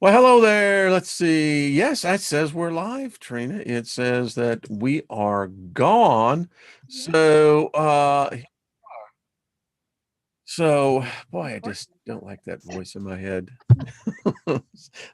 Well, hello there. Let's see. Yes, that says we're live, Trina. It says that we are gone. Yeah, So, so boy, I just recording. don't like that voice in my head.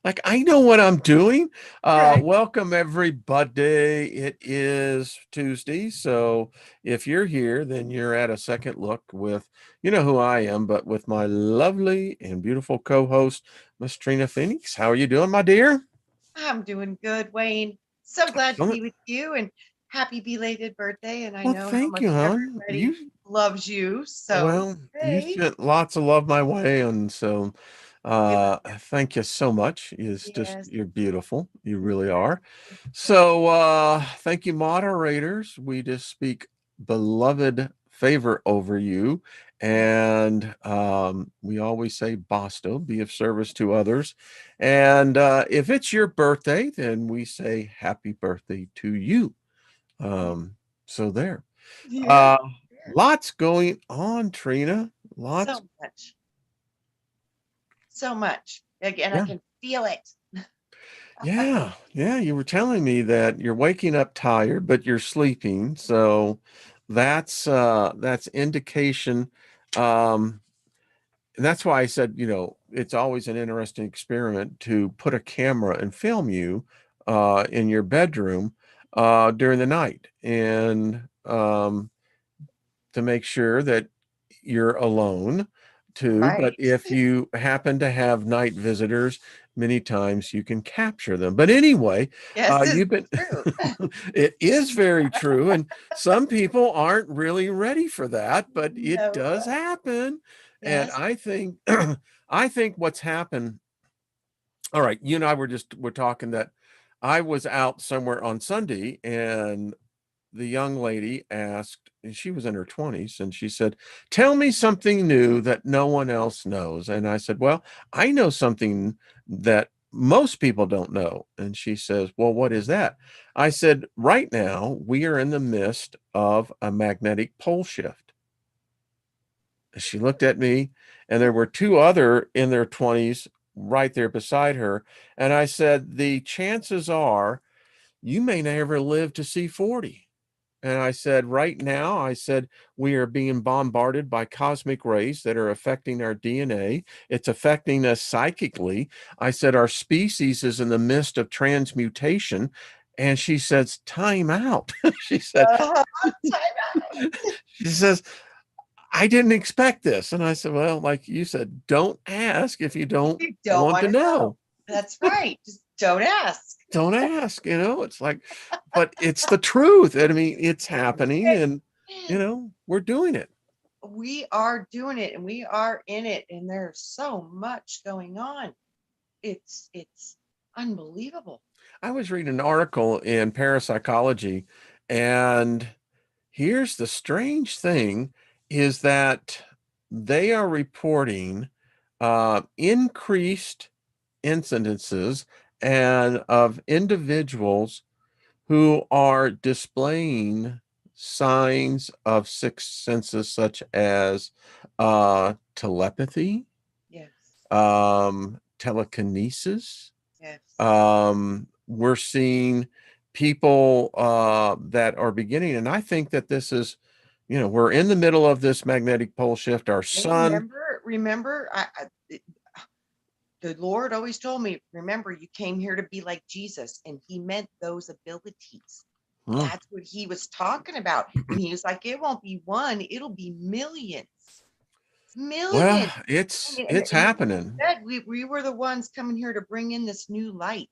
Like I know what I'm doing. Right. Welcome everybody. It is Tuesday, so if you're here, then you're at a second look with you know who I am, but with my lovely and beautiful co-host, Miss Trina Phoenix. How are you doing, my dear? I'm doing good, Wayne. So glad to Excellent. be with you and happy belated birthday. And I Well, know how thank much you, hon. everybody loves you. So, You hey, sent lots of love my way, and so we love thank you so much. It's you. just Yes. you're beautiful. You really Thank are. you. So thank you, moderators. We just speak beloved favor over you. Yeah. And we always say, Bosto, be of service to others. And if it's your birthday, then we say happy birthday to you. So there. Yeah. Uh, Lots going on, Trina. Lots. So much. So much. Again, I Yeah. can feel it. Yeah. Yeah. You were telling me that you're waking up tired, but you're sleeping. So that's indication. Um, and that's why I said, it's always an interesting experiment to put a camera and film you in your bedroom during the night. And to make sure that you're alone too. But Right. if you happen to have night visitors, many times you can capture them. But anyway, Yes, it's you've been, true. it is very true. And some people aren't really ready for that, but it No. does happen. And Yes. I think what's happened, all right, you and I we're talking that I was out somewhere on Sunday and the young lady asked, and she was in her 20s, and she said, "Tell me something new that no one else knows." And I said, "Well, I know something that most people don't know." And she says, "Well, what is that?" I said, "Right now, we are in the midst of a magnetic pole shift." She looked at me, and there were two other in their 20s right there beside her. And I said, "The chances are you may never live to see 40." And I said, right now, I said, we are being bombarded by cosmic rays that are affecting our DNA. It's affecting us psychically. I said, our species is in the midst of transmutation. And she says, time out. she said, Uh-huh. Time out. she says, I didn't expect this. And I said, well, like you said, don't ask if you don't You don't want want to to know. know. That's right. Just don't ask. Don't ask, it's like, but it's the truth. I mean, it's happening and, we're doing it. We are doing it and we are in it and there's so much going on. It's unbelievable. I was reading an article in parapsychology, and here's the strange thing is that they are reporting increased incidences and of individuals who are displaying signs of sixth senses such as telepathy, Yes. telekinesis. Yes. We're seeing people that are beginning, and I think that this is, we're in the middle of this magnetic pole shift. Our And sun, remember, the Lord always told me, remember, you came here to be like Jesus, and he meant those abilities. hmm, That's what he was talking about. And he was like, it won't be one, it'll be millions. well, Millions. it's And, it's and like you happening. said, we were the ones coming here to bring in this new light.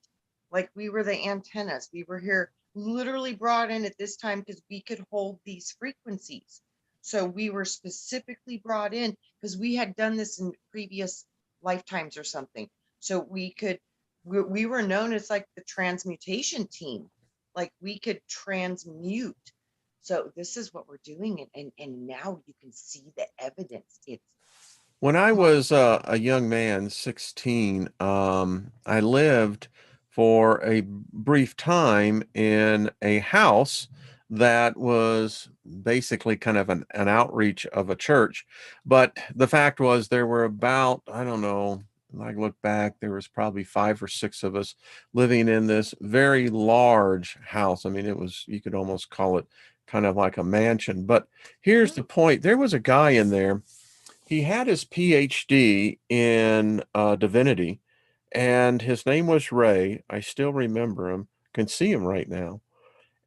Like we were the antennas. We were here literally brought in at this time because we could hold these frequencies. So we were specifically brought in because we had done this in previous lifetimes or something. So we were known as like the transmutation team. Like we could transmute. So this is what we're doing. And now you can see the evidence. It's When I was a young man, 16, I lived for a brief time in a house that was basically kind of an outreach of a church. But the fact was, there were about, I don't know, I look back, there was probably 5 or 6 of us living in this very large house. I mean, it was, you could almost call it kind of like a mansion. But here's Mhm. the point. There was a guy in there. He had his PhD in divinity, and his name was Ray. I still remember him, can see him right now.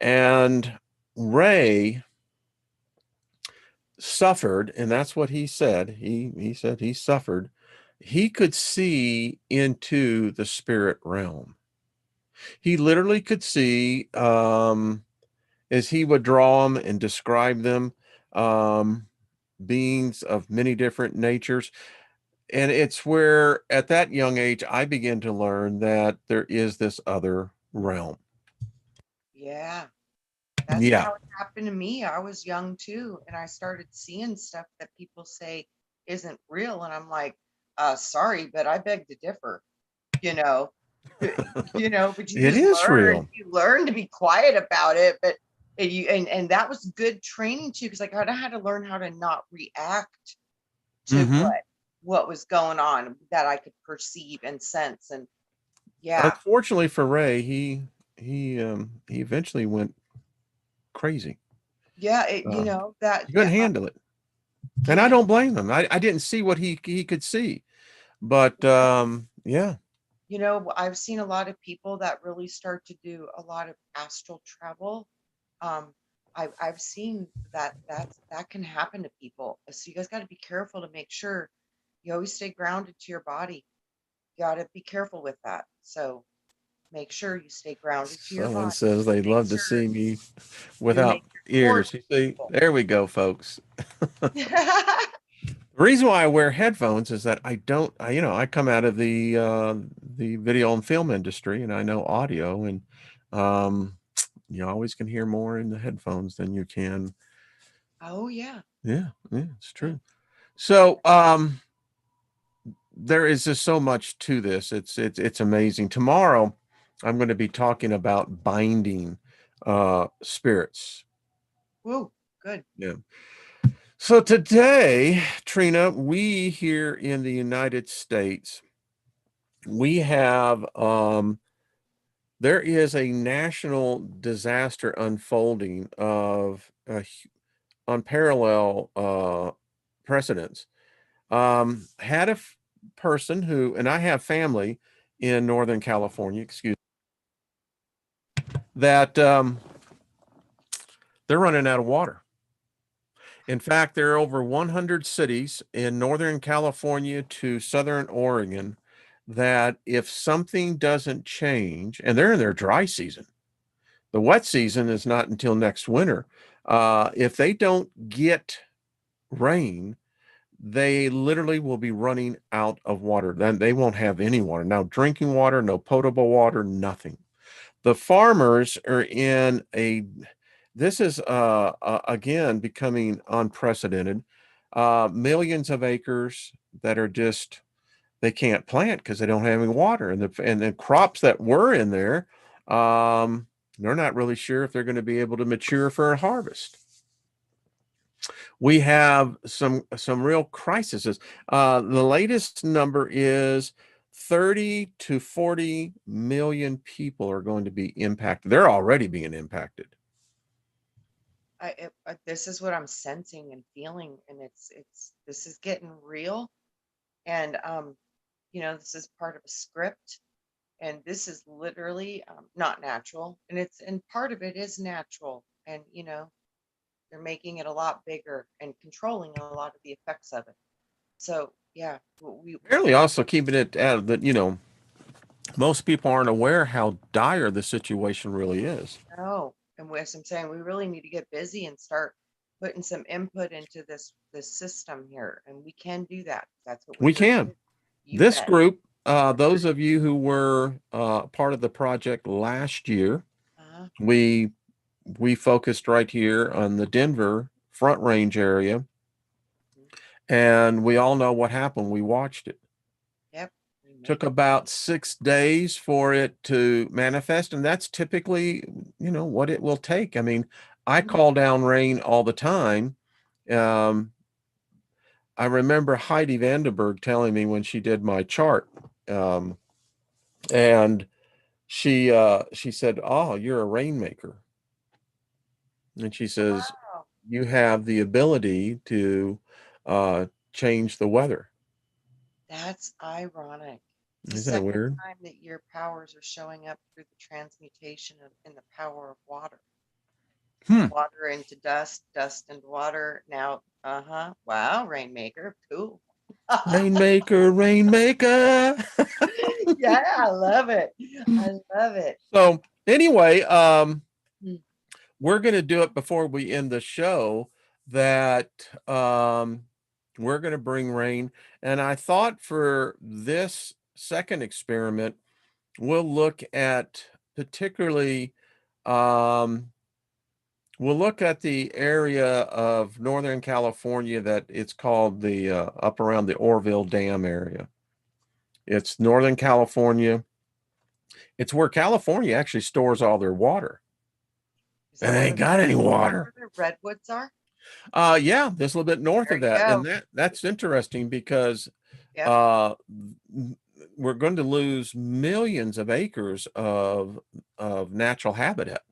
And Ray suffered, and that's what he said. He said he suffered. He could see into the spirit realm. He literally could see, as he would draw them and describe them, um, beings of many different natures. And it's where, at that young age, I began to learn that there is this other realm. Yeah, that's Yeah. how it happened to me. I was young too, and I started seeing stuff that people say isn't real, and I'm like, sorry, but I beg to differ. You know, but you It just is real. you learn to be quiet about it. But and that was good training too, because I kind of had to learn how to not react to Hmm. what was going on that I could perceive and sense. And yeah, Unfortunately for Ray, he eventually went crazy. yeah, Uh, that he couldn't handle it, and I yeah, don't blame him. I didn't see what he could see, but yeah. I've seen a lot of people that really start to do a lot of astral travel. Um, I've seen that can happen to people. So you guys got to be careful to make sure you always stay grounded to your body. You got to be careful with that. So make sure you stay grounded to your Someone body. says they'd Make love to sure see me you without make your ears. cords You see, stable. there we go, folks. The reason why I wear headphones is that I don't, I come out of the video and film industry, and I know audio, and um, you always can hear more in the headphones than you can. Oh yeah, Yeah, yeah, it's yeah. true. So, there is just so much to this. It's amazing. Tomorrow, I'm going to be talking about binding spirits. Woo, good. Yeah. So today, Trina, we here in the United States, we have there is a national disaster unfolding of unparalleled precedents. Had a person who, and I have family in Northern California, excuse, that they're running out of water. In fact, there are over 100 cities in Northern California to Southern Oregon that if something doesn't change, and they're in their dry season, the wet season is not until next winter. If they don't get rain, they literally will be running out of water. Then they won't have any water. Now, drinking water, no potable water, nothing. The farmers are in a, this is again becoming unprecedented. Millions of acres that are just, they can't plant because they don't have any water, and the crops that were in there, they're not really sure if they're going to be able to mature for a harvest. We have some real crises. The latest number is 30 to 40 million people are going to be impacted. They're already being impacted. This is what I'm sensing and feeling, and it's this is getting real. And this is part of a script, and this is literally not natural, and part of it is natural, and they're making it a lot bigger and controlling a lot of the effects of it. So yeah, Apparently, also keeping it out that, most people aren't aware how dire the situation really is. know, and as I'm saying, we really need to get busy and start putting some input into this system here, and we can do that. That's what we're We here to can. do. You This bet. group, those of you who were part of the project last year, Uh, we we focused right here on the Denver Front Range area, and we all know what happened. We watched it. yep, we Took made it. about 6 days for it to manifest, and that's typically, what it will take. I mean, I Mhm. call down rain all the time. Um, I remember Heidi Vandenberg telling me when she did my chart, um, and she said, "Oh, you're a rainmaker," and she says, Wow, "You have the ability to uh, change the weather." that's ironic. The Isn't it second weird? time that your powers are showing up through the transmutation of, in the power of water. Hmm. Water into dust, dust into water. Now, uh-huh. Wow, Rainmaker. Cool. Rainmaker, rainmaker. Yeah, I love it. I love it. So anyway, Mm. we're going to do it before we end the show that we're going to bring rain. And I thought for this second experiment, we'll look at particularly, um, we'll look at the area of Northern California that it's called the up around the Orville Dam area. It's Northern California. It's where California actually stores all their water. Is And that they where ain't got any water. the redwoods are? Yeah, just a little bit north There of you that. go. And that's interesting because Yep. uh we're going to lose millions of acres of natural habitat.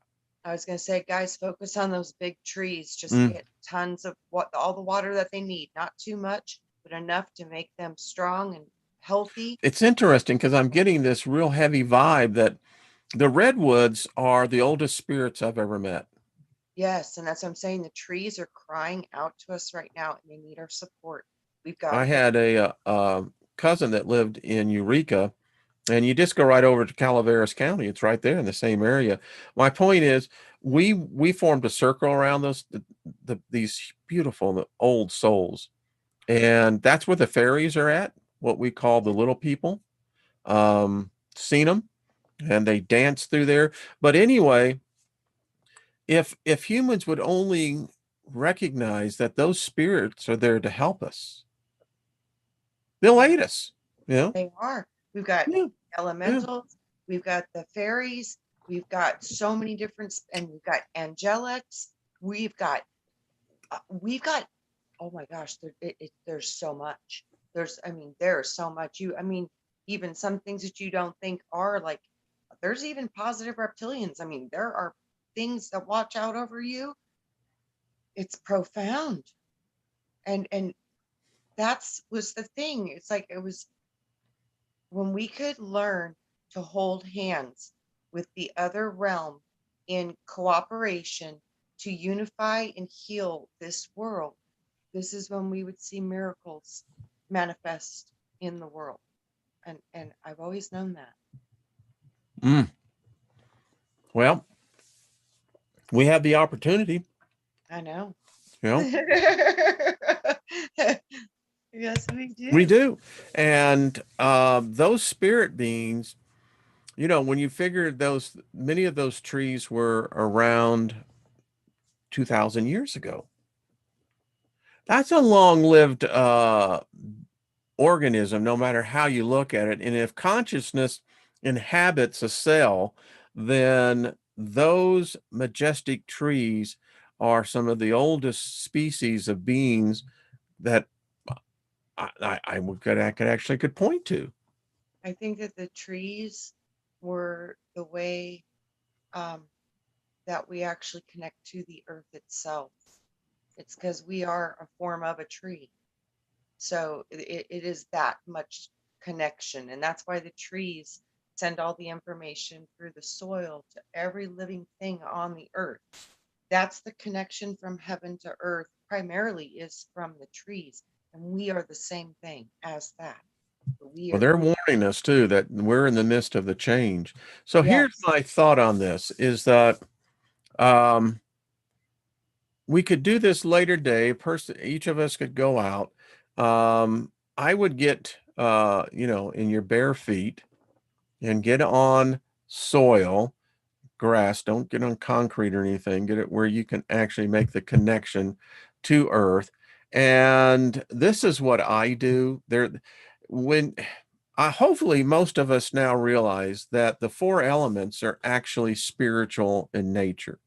I was going to say, guys, focus on those big trees. Just Mm. get tons of what all the water that they need. Not too much, but enough to make them strong and healthy. It's interesting because I'm getting this real heavy vibe that the redwoods are the oldest spirits I've ever met. Yes, and that's what I'm saying. The trees are crying out to us right now, and they need our support. We've got I to get. had a cousin that lived in Eureka, and you just go right over to Calaveras County. It's right there in the same area. My point is, we formed a circle around these beautiful old souls, and that's where the fairies are at. What we call the little people. Seen them, and they dance through there. But anyway, if humans would only recognize that those spirits are there to help us, they'll Yeah, aid us. You know? they are. We've got Yeah, yeah. elementals. We've got the fairies. We've got so many different, and we've got angelics. We've got we've got, oh my gosh, there's so much. I mean, there's so much. I mean, even some things that you don't think are like, there's even positive reptilians. I mean, there are things that watch out over you. It's profound. And that's was the thing. It's like it was when we could learn to hold hands with the other realm in cooperation to unify and heal this world. This is when we would see miracles manifest in the world. And I've always known that. Mm. Well, we have the opportunity. I know. You know, Yes, we we do. do. And those spirit beings, when you figure many of those trees were around 2,000 years ago. That's a long-lived organism, no matter how you look at it. And if consciousness inhabits a cell, then those majestic trees are some of the oldest species of beings that I could actually could point to. I think that the trees were the way um, that we actually connect to the earth itself. It's because we are a form of a tree. So it is that much connection. And that's why the trees send all the information through the soil to every living thing on the earth. That's the connection from heaven to earth, primarily is from the trees. And we are the same thing as that. We Well, are, they're warning us too that we're in the midst of the change. So here's yes, my thought on this is that um, we could do this later day. Each of us could go out. I would get, in your bare feet and get on soil, grass. Don't get on concrete or anything. Get it where you can actually make the connection to earth. And this is what I do. When hopefully most of us now realize that the four elements are actually spiritual in nature: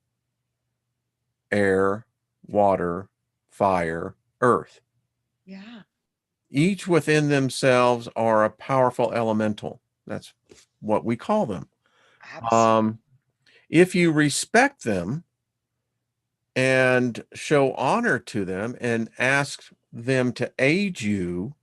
air, water, fire, earth. yeah, each within themselves are a powerful elemental. That's what we call them. Absolutely. Um, if you respect them and show honor to them and ask them to aid you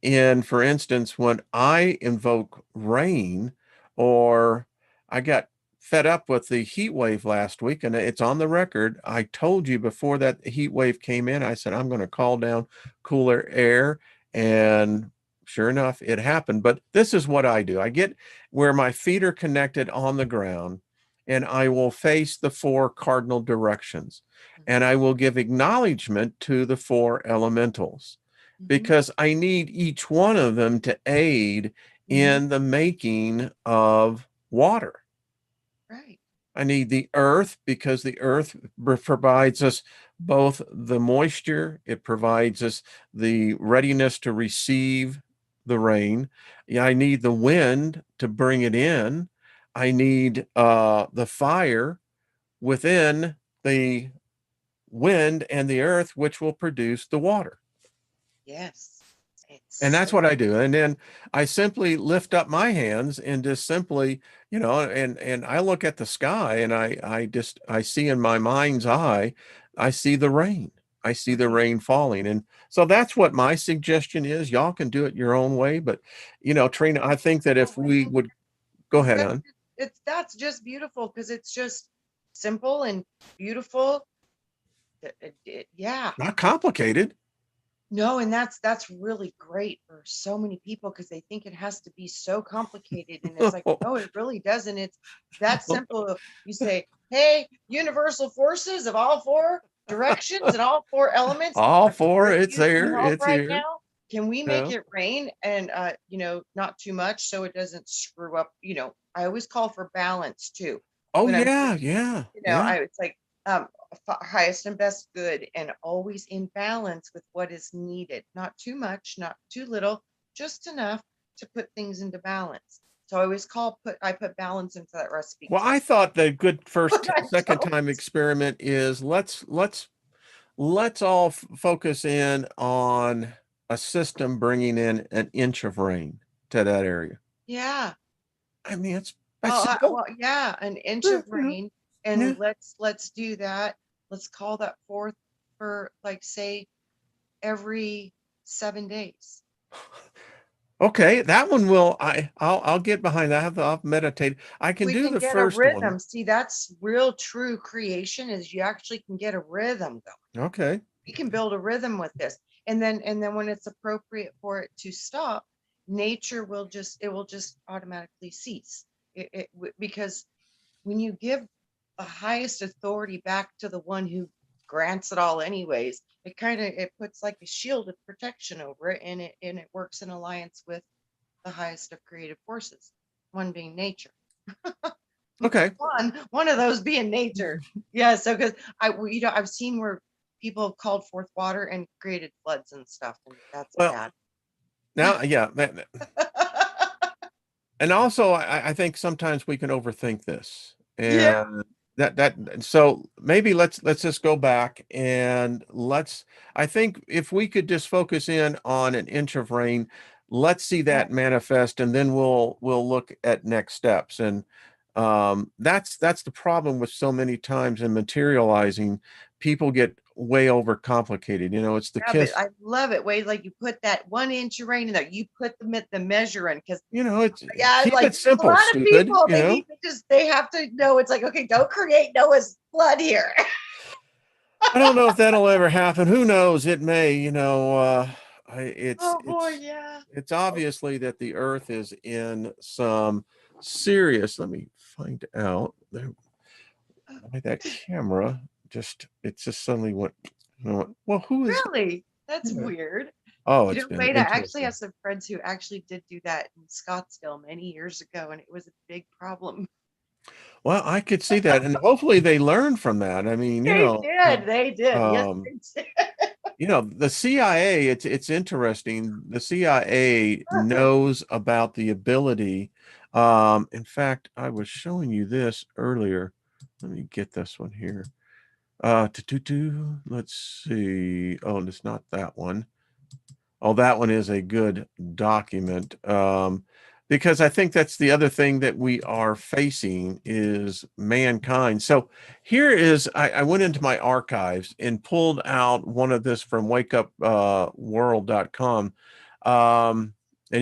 in, for instance, when I invoke rain, or I got fed up with the heat wave last week, and it's on the record. I told you before that heat wave came in, I said, I'm going to call down cooler air. And sure enough, it happened. But this is what I do. I get where my feet are connected on the ground, and I will face the four cardinal directions, and I will give acknowledgement to the four elementals, Mm-hmm. because I need each one of them to aid Mm-hmm. in the making of water. Right. I need the earth because the earth provides us both the moisture, it provides us the readiness to receive the rain. Yeah, I need the wind to bring it in. I need the fire within the wind and the earth, which will produce the water. Yes. It's And that's so what I do. And then I simply lift up my hands and just simply, and I look at the sky, and I see in my mind's eye, I see the rain. I see the right. rain falling. And so that's what my suggestion is. Y'all can do it your own way, but Trina, I think that Well, if we would go ahead that's on. that's just beautiful because it's just simple and beautiful. Yeah. Not complicated. No, and that's really great for so many people because they think it has to be so complicated, and it's like, no, it really doesn't. It's that simple. You say, "Hey, universal forces of all four directions and all four elements, All I four, could it's use some there, help it's right here. now. Can we make Yeah. it rain and not too much so it doesn't screw up?" I always call for balance too Oh when I'm yeah, yeah, yeah. it's like um highest and best good and always in balance with what is needed, not too much, not too little, just enough to put things into balance. So I always I put balance into that recipe Well, because I thought the good when I second don't. time experiment is let's all focus in on a system bringing in an inch of rain to that area. Yeah. I mean, it's that's Well, simple. well, yeah, an inch of Yeah, rain, yeah. and let's do that. Let's call that forth for like say every 7 days. Okay, that one I'll get behind that. I'll meditate. I can We do can the get a first one. rhythm. See, that's real true creation is you actually can get a rhythm going. Okay. We can build a rhythm with this. And then when it's appropriate for it to stop, nature will just automatically cease. Because when you give the highest authority back to the one who grants it all anyways, it puts like a shield of protection over it, and it works in alliance with the highest of creative forces, one being nature. Okay. One of those being nature. Yeah, so because I've seen where people have called forth water and created floods and stuff, and that's Well, bad. now, yeah, and also I think sometimes we can overthink this, Yeah. and so maybe let's just go back and I think if we could just focus in on an inch of rain, let's see Yeah. that manifest, and then we'll look at next steps. And that's the problem with so many times in materializing. People get way overcomplicated. It's the Love it. kiss. I love it. Way like you put that 1 inch of rain in there. You put the measure in because It's yeah, keep like it a simple, lot of stupid. people they have to know it's like, okay, don't create Noah's flood here. I don't know if that'll ever happen. Who knows? It may. It's Oh boy, yeah. it's obviously that the Earth is in some serious. Let me find out why that camera just suddenly went. Well, who is? Really? That's Yeah. weird. Oh, it's been Wait, I actually interesting. have some friends who actually did do that in Scottsdale many years ago, and it was a big problem. Well, I could see that, and hopefully they learn from that. I mean, They did. They did. Yes, um, they did. the CIA, it's interesting. The CIA knows about the ability. In fact, I was showing you this earlier. Let me get this one here. Let's see. Oh, it's not that one. Oh, that one is a good document. Because I think that's the other thing that we are facing is mankind. So here is, I went into my archives and pulled out one of this from wakeupworld.com. And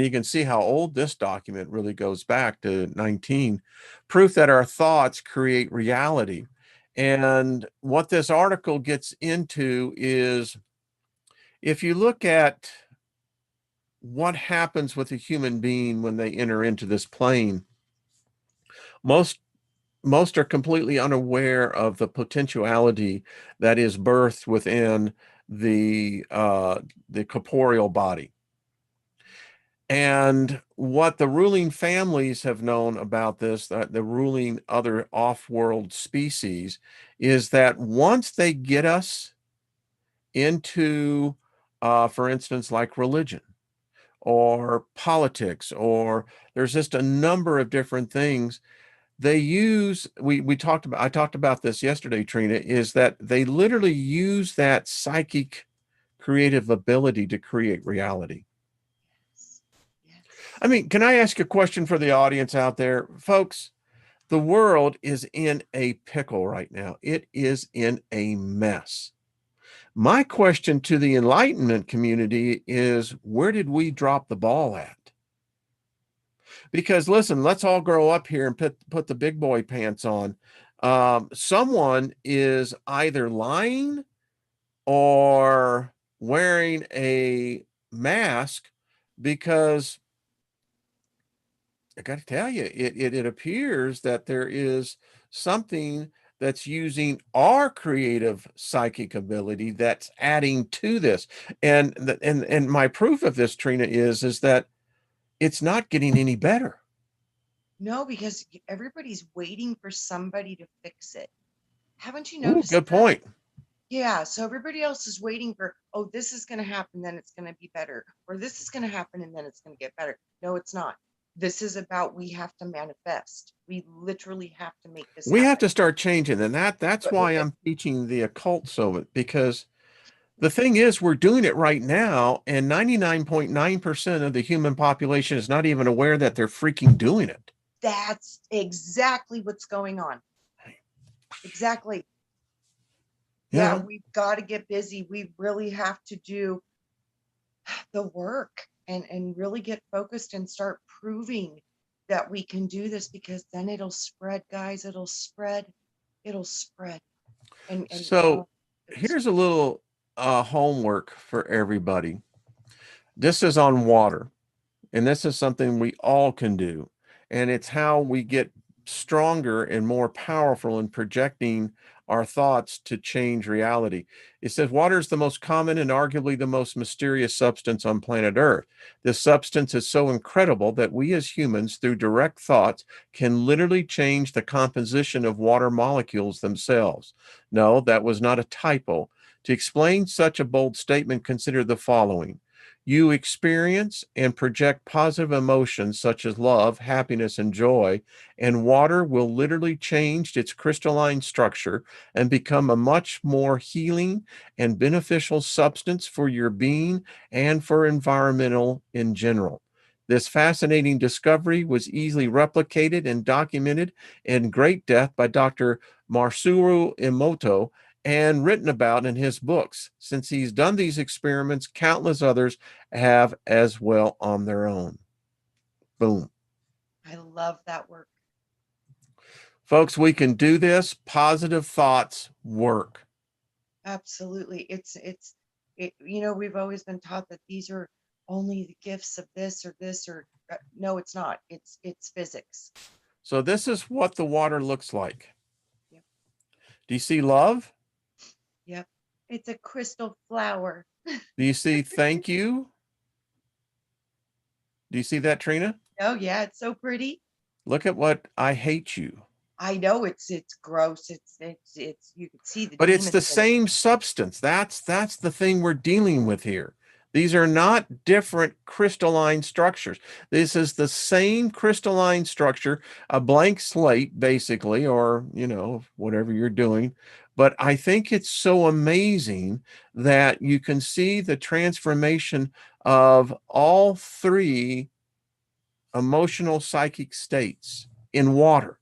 you can see how old this document really goes back to 19, proof that our thoughts create reality. And what this article gets into is if you look at what happens with a human being when they enter into this plane, most most are completely unaware of the potentiality that is birthed within the corporeal body. And what the ruling families have known about this, that the ruling other off-world species, is that once they get us into, for instance, like religion or politics, or there's just a number of different things they use. We talked about, I talked about this yesterday, Trina, is that they literally use that psychic creative ability to create reality. Yes. Yes. I mean, can I ask a question for the audience out there? Folks, the world is in a pickle right now. It is in a mess. My question to the enlightenment community is, where did we drop the ball at? Because listen, let's all grow up here and put the big boy pants on. Someone is either lying or wearing a mask, because I got to tell you, it appears that there is something that's using our creative psychic ability that's adding to this. And my proof of this, Trina, is that it's not getting any better. No, because everybody's waiting for somebody to fix it. Haven't you Ooh, noticed good that? point. Yeah, so everybody else is waiting for, oh, this is going to happen, then it's going to be better, or this is going to happen and then it's going to get better. No, it's not. This is about we have to manifest. We literally have to make this We have happen. to start changing, and that's But why I'm teaching the occult, so because the thing is, we're doing it right now, and 99.9% of the human population is not even aware that they're freaking doing it. that's exactly what's going on. Exactly. Yeah, Yeah. we've got to get busy. We really have to do the work and really get focused and start proving that we can do this, because then it'll spread, guys. It'll spread. It'll spread. And So oh, it'll here's spread. a little homework for everybody. This is on water. And this is something we all can do. And it's how we get stronger and more powerful in projecting our thoughts to change reality. It says water is the most common and arguably the most mysterious substance on planet Earth. This substance is so incredible that we as humans, through direct thoughts, can literally change the composition of water molecules themselves. No, that was not a typo. To explain such a bold statement, consider the following. You experience and project positive emotions such as love, happiness, and joy, and water will literally change its crystalline structure and become a much more healing and beneficial substance for your being and for environmental in general. This fascinating discovery was easily replicated and documented in great depth by Dr. Masaru Emoto and written about in his books. Since he's done these experiments, countless others have as well on their own. Boom. I love that work. Folks, we can do this. Positive thoughts work. Absolutely. We've always been taught that these are only the gifts of this or no, it's not. It's physics. So, this is what the water looks like. Yep. Do you see love? Yep. It's a crystal flower. Do you see thank you? Do you see that, Trina? Oh yeah, it's so pretty. Look at what I hate you. I know it's gross. It's you can see the But it's demons the in it. same substance. That's the thing we're dealing with here. These are not different crystalline structures. This is the same crystalline structure, a blank slate, basically, or whatever you're doing. But I think it's so amazing that you can see the transformation of all three emotional psychic states in water.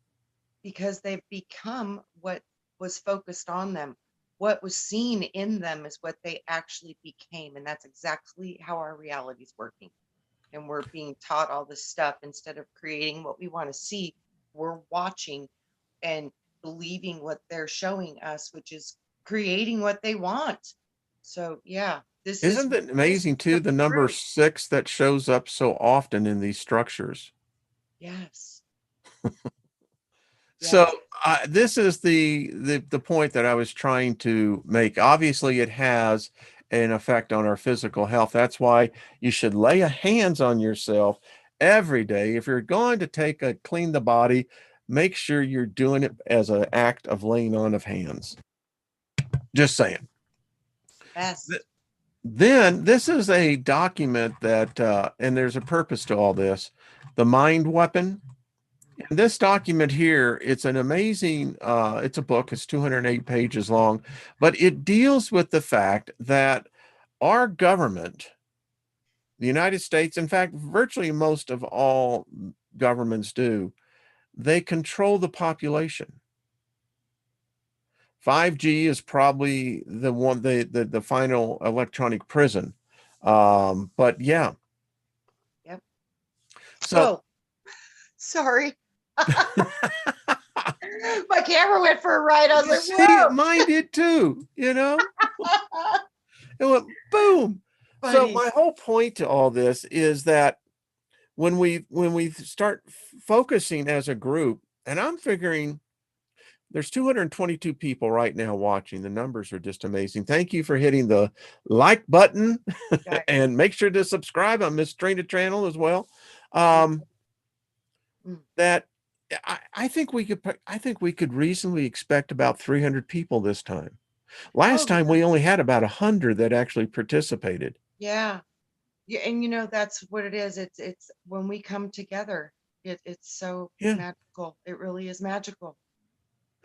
because they've become what was focused on them. What was seen in them is what they actually became. And that's exactly how our reality is working. And we're being taught all this stuff instead of creating what we want to see. We're watching and believing what they're showing us, which is creating what they want. So, yeah, Isn't it this amazing is too, the the number proof. 6 that shows up so often in these structures? Yes. So Yes. this is the point that I was trying to make. Obviously, it has an effect on our physical health. That's why you should lay a hands on yourself every day. If you're going to take a clean the body, make sure you're doing it as an act of laying on of hands. Just saying. Best. Then this is a document that, and there's a purpose to all this, the mind weapon. In this document here, it's an amazing, it's a book, it's 208 pages long, but it deals with the fact that our government, the United States, in fact, virtually most of all governments do, they control the population. 5G is probably the one, the final electronic prison. But yeah, Yep. so Whoa. Sorry. My camera went for a ride. I was you like, see, whoa. mine did too, you know? It went boom. So Funny. my whole point to all this is that when we start focusing as a group, and I'm figuring there's 222 people right now watching. The numbers are just amazing. Thank you for hitting the like button Guys. and make sure to subscribe on Miss Trina channel as well. Mm, Um, mm. that I think we could reasonably expect about 300 people this time. Oh, Last time yeah. we only had about 100 that actually participated. Yeah. Yeah. And that's what it is. It's when we come together, it's so Yeah. magical. It really is magical.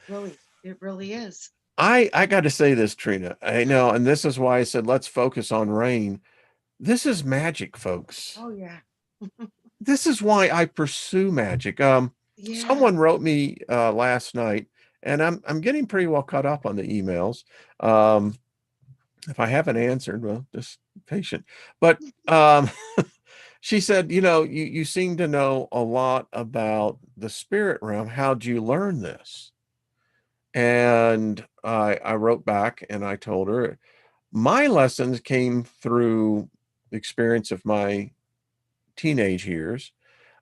Really. It really is. I got to say this, Trina. I know, and this is why I said let's focus on rain. This is magic, folks. Oh, yeah. This is why I pursue magic. Yeah. Someone wrote me last night, and I'm getting pretty well caught up on the emails. Um, if I haven't answered, well, just patient. But she said, you seem to know a lot about the spirit realm. How'd you learn this? And I wrote back and I told her my lessons came through the experience of my teenage years,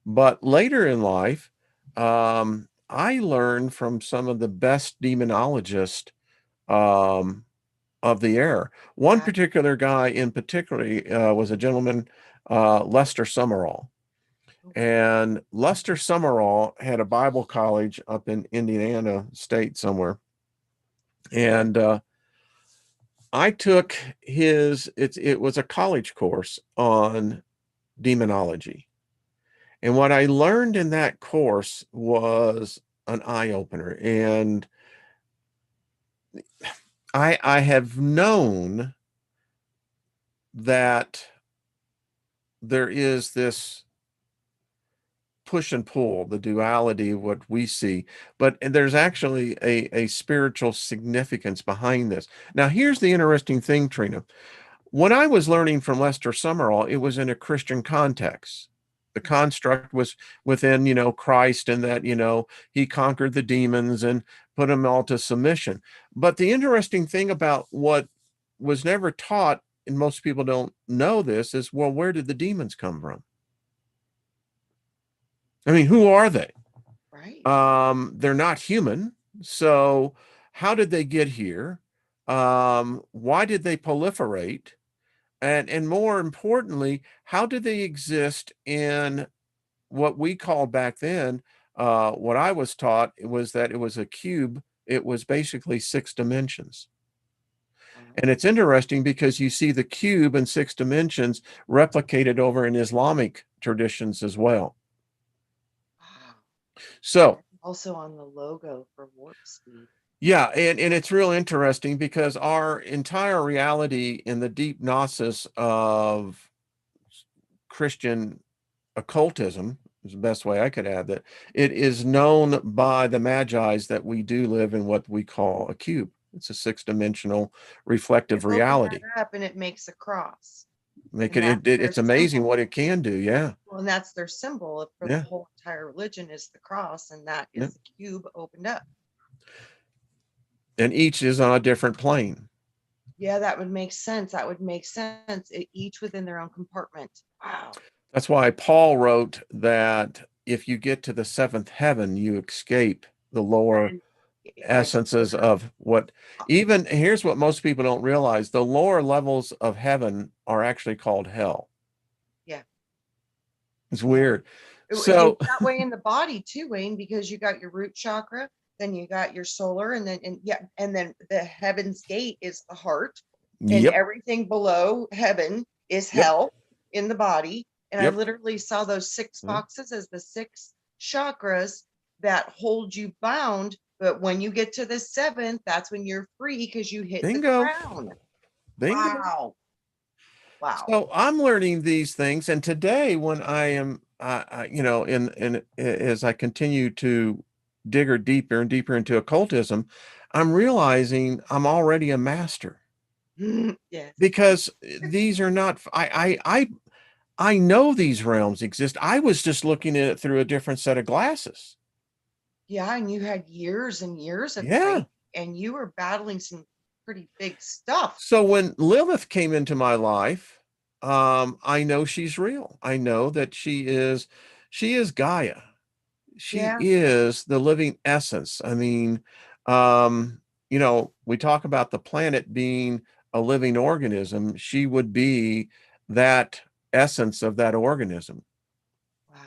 but later in life, I learned from some of the best demonologists um, of the air. One Yeah. particular guy in particular was a gentleman, Lester Summerall. And Lester Summerall had a Bible college up in Indiana State somewhere. And I took it was a college course on demonology. And what I learned in that course was an eye opener. And I have known that there is this push and pull, the duality of what we see, but there's actually a spiritual significance behind this. Now, here's the interesting thing, Trina. When I was learning from Lester Summerall, it was in a Christian context. The construct was within, Christ, and that, he conquered the demons and put them all to submission. But the interesting thing about what was never taught, and most people don't know this, is, well, where did the demons come from? I mean, who are they? Right. They're not human. So how did they get here? Why did they proliferate? And more importantly, how did they exist in what we called back then? What I was taught was that it was a cube. It was basically 6 dimensions. Wow. And it's interesting because you see the cube in 6 dimensions replicated over in Islamic traditions as well. Wow. And So also on the logo for Warp Speed. Yeah, and it's real interesting because our entire reality in the deep gnosis of Christian occultism is the best way I could add that. It is known by the Magi's that we do live in what we call a cube. It's a six-dimensional You reflective open that reality. up and it makes a cross. Make And it, that's their it's amazing symbol. what it can do. Yeah. Well, and that's their symbol for the Yeah. whole entire religion is the cross, and that Yeah. is the cube opened up. And each is on a different plane. Yeah, that would make sense. That would make sense. Each within their own compartment. Wow. That's why Paul wrote that if you get to the seventh heaven, you escape the lower And I essences of what, even here's what most people don't realize: the lower levels of heaven are actually called hell. yeah, It's yeah. weird. It's So, that way in the body too, Wayne, because you got your root chakra, then you got your solar, and then the heaven's gate is the heart, and yep, everything below heaven is yep, hell in the body. And I yep. literally saw those six Yeah. boxes as the six chakras that hold you bound. But when you get to the seventh, that's when you're free because you hit the Bingo, crown. bingo. Wow. Wow. So I'm learning these things, and today, when I am, in as I continue to digger deeper and deeper into occultism, I'm realizing I'm already a master Yes. because these are not. I know these realms exist. I was just looking at it through a different set of glasses. Yeah, and you had years and years of Yeah. training, and you were battling some pretty big stuff. So when Lilith came into my life, I know she's real. I know that she is Gaia. She Yeah, is the living essence. I mean, we talk about the planet being a living organism. She would be that essence of that organism. wow.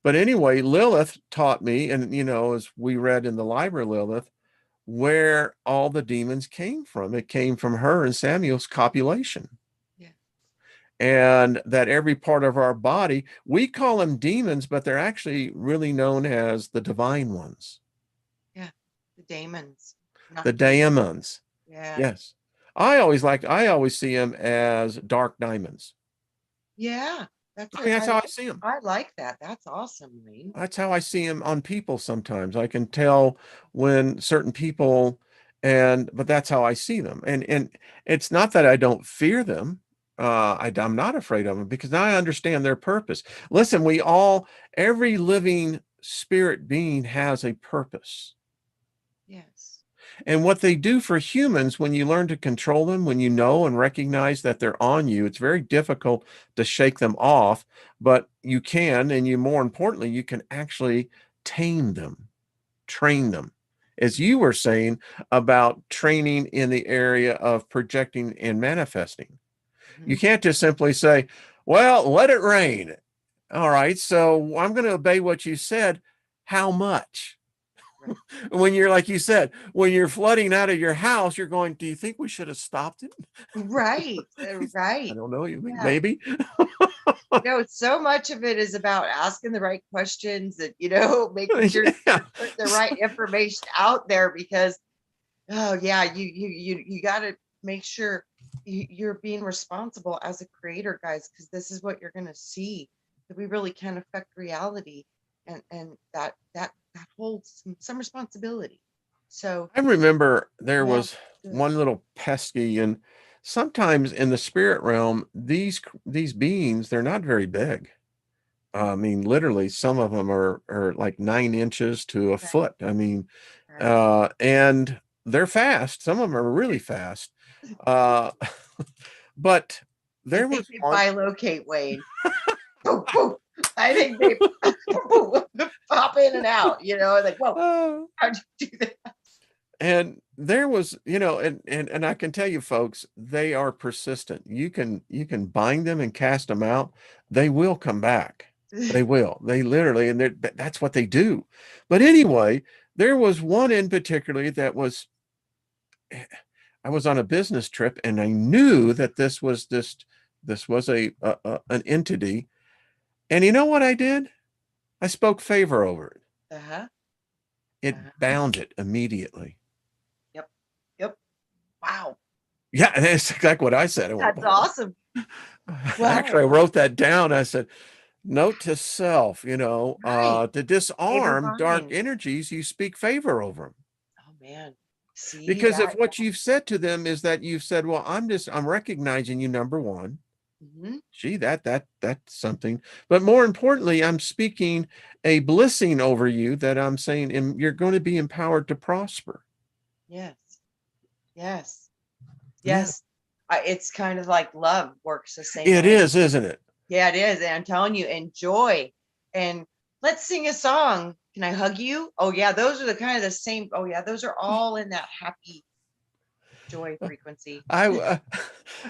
But anyway, Lilith taught me, and as we read in the library, Lilith, where all the demons came from. It came from her and Samuel's copulation. Yeah, And that every part of our body, we call them demons, but they're actually really known as the divine ones, yeah. The daemons, not the demons. daemons. Yeah, Yes. I always see them as dark diamonds. yeah. I mean, that's how I see them. I like that. That's awesome, Wayne. That's how I see them on people sometimes. I can tell when certain people, but that's how I see them. And it's not that I don't fear them. I'm not afraid of them because now I understand their purpose. Listen, every living spirit being has a purpose. Yes. And what they do for humans, when you learn to control them, when you know and recognize that they're on you, it's very difficult to shake them off, but you can, and more importantly, you can actually tame them, train them. As you were saying about training in the area of projecting and manifesting, you Mhm. can't just simply say, well, let it rain. All right, so I'm going to obey what you said. How much? Right. When you're, like you said, when you're flooding out of your house, you're going, do you think we should have stopped it? Right. I Right. don't know. You think Yeah. maybe? So much of it is about asking the right questions and, making sure Yeah. you're putting the right information out there because, oh yeah, you got to make sure you're being responsible as a creator, guys, because this is what you're going to see. That we really can affect reality, and that holds some responsibility. So I remember there yeah, was good. one little pesky, and sometimes in the spirit realm, these beings, they're not very big. I mean, literally, some of them are like 9 inches to a Right, foot. I mean, right. and they're fast. Some of them are really fast. Uh, but I there think was they one. bilocate, Wayne. Boom, boom. I think they pop in and out. Like whoa, uh, how'd you do that? and there was, and I can tell you folks, they are persistent. You can bind them and cast them out. They will come back. They will. They literally, and that's what they do. But anyway, there was one in particular that was, I was on a business trip and I knew that this was an entity. And you know what I did? I spoke favor over it. Uh-huh. It Uh-huh. bound it immediately. Yeah, and that's exactly what I said. I went, That's wow. awesome. Actually, I Wow. wrote that down. I said, note to self, Right. to Neighbor disarm dark mind. energies, you speak favor over them. Oh man. See Because if that? what you've said to them is that you've said, well, I'm recognizing you, number one. Mhm. Gee, that's something. But more importantly, I'm speaking a blessing over you that I'm saying you're going to be empowered to prosper. Yes. Yes. Yeah. Yes. It's kind of like love works the same It way. is, isn't it? Yeah, it is. And I'm telling you, enjoy. And let's sing a song. Can I hug you? Oh, yeah. Those are the kind of the same. Oh, yeah. Those are all in that happy joy frequency. I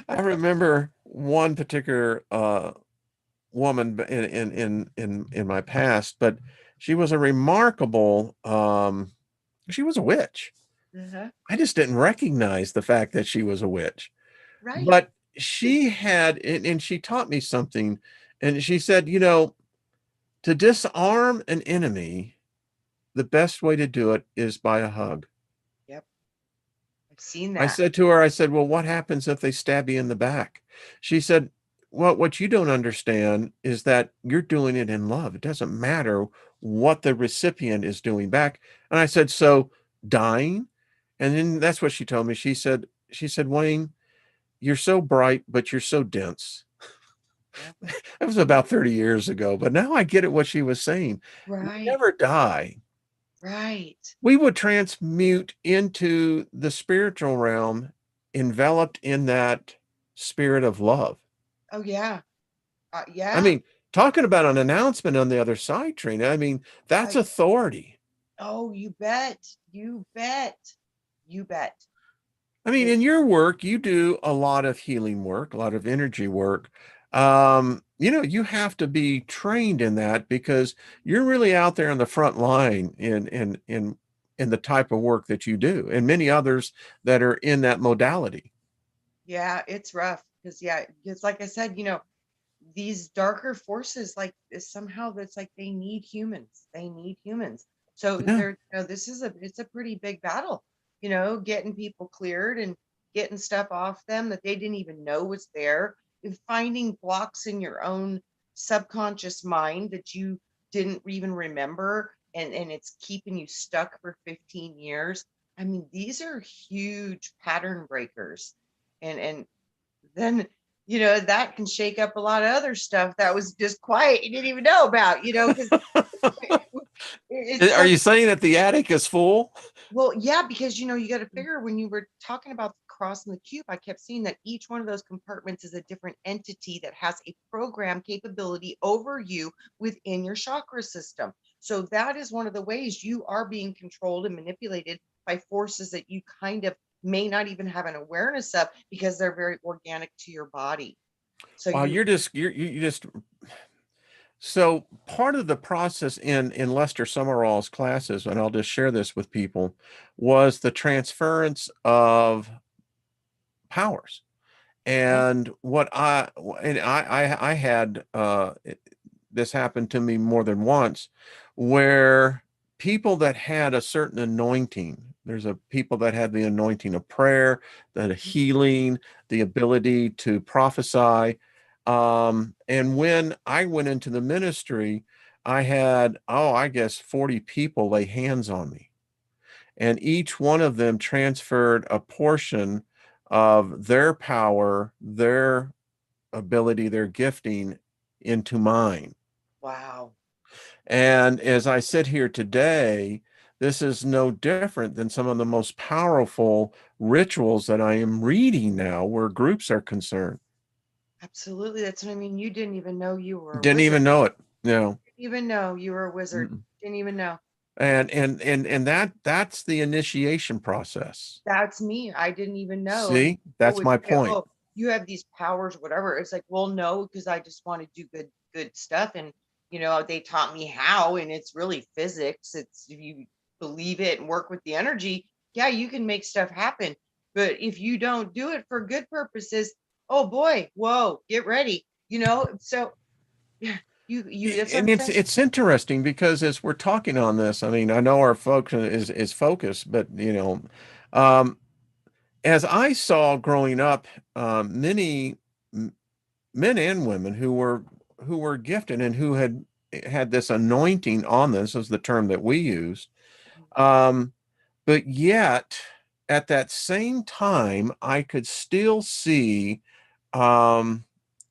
I remember one particular woman in my past, but she was a remarkable she was a witch. Uh-huh. I just didn't recognize the fact that she was a witch. Right. But she had and she taught me something, and she said, to disarm an enemy, the best way to do it is by a hug. Yep. I've seen I that. said to her, I said, well, what happens if they stab you in the back? She said, well, what you don't understand is that you're doing it in love. It doesn't matter what the recipient is doing back. And I said, so dying? And then that's what she told me. She said, Wayne, you're so bright, but you're so dense. Yep. That was about 30 years ago, but now I get it what she was saying. We Right. never die. Right. We would transmute into the spiritual realm, enveloped in that spirit of love. Oh, yeah. I Yeah. mean, talking about an announcement on the other side, Trina, I mean, that's I, authority. oh, you bet. You bet. You bet. I mean, It, in your work, you do a lot of healing work, a lot of energy work. You have to be trained in that because you're really out there on the front line in the type of work that you do, and many others that are in that modality. yeah, it's rough because, yeah, it's like I said, these darker forces somehow that's like they need humans, they need humans. So Yeah. this is it's a pretty big battle, getting people cleared and getting stuff off them that they didn't even know was there, and finding blocks in your own subconscious mind that you didn't even remember, and it's keeping you stuck for 15 years. I mean, these are huge pattern breakers. And then that can shake up a lot of other stuff that was just quiet you didn't even know about, because it's Are so. you saying that the attic is full? Well, yeah, because you got to figure when you were talking about the cross and the cube, I kept seeing that each one of those compartments is a different entity that has a program capability over you within your chakra system. So that is one of the ways you are being controlled and manipulated by forces that you kind of may not even have an awareness of because they're very organic to your body. So Wow, you. you just so part of the process in Lester Summerall's classes, and I'll just share this with people, was the transference of powers. Mhm. And what I had this happened to me more than once, where people that had a certain anointing, there's a people that had the anointing of prayer, the healing, the ability to prophesy. And when I went into the ministry, I had, oh, I guess 40 people lay hands on me, and each one of them transferred a portion of their power, their ability, their gifting into mine. Wow. And as I sit here today, this is no different than some of the most powerful rituals that I am reading now where groups are concerned. Absolutely. That's what I mean. You didn't even know you were a Didn't wizard. even know it, you know. Didn't even know you were a wizard. Mm. Didn't even know. And that's the initiation process. That's me. I didn't even know. And See, people that's would my say, point. "Oh, you have these powers, whatever." It's like, well, no, because I just want to do good stuff. And they taught me how, and it's really physics. It's if you believe it and work with the energy, yeah, you can make stuff happen. But if you don't do it for good purposes, oh boy, whoa, get ready. So yeah, you that's what And I'm it's saying. it's interesting because as we're talking on this, I mean, I know our folks is focused, but um, as I saw growing up, many men and women who were gifted and who had this anointing on them, this is the term that we use. Um, but yet, at that same time, I could still see um,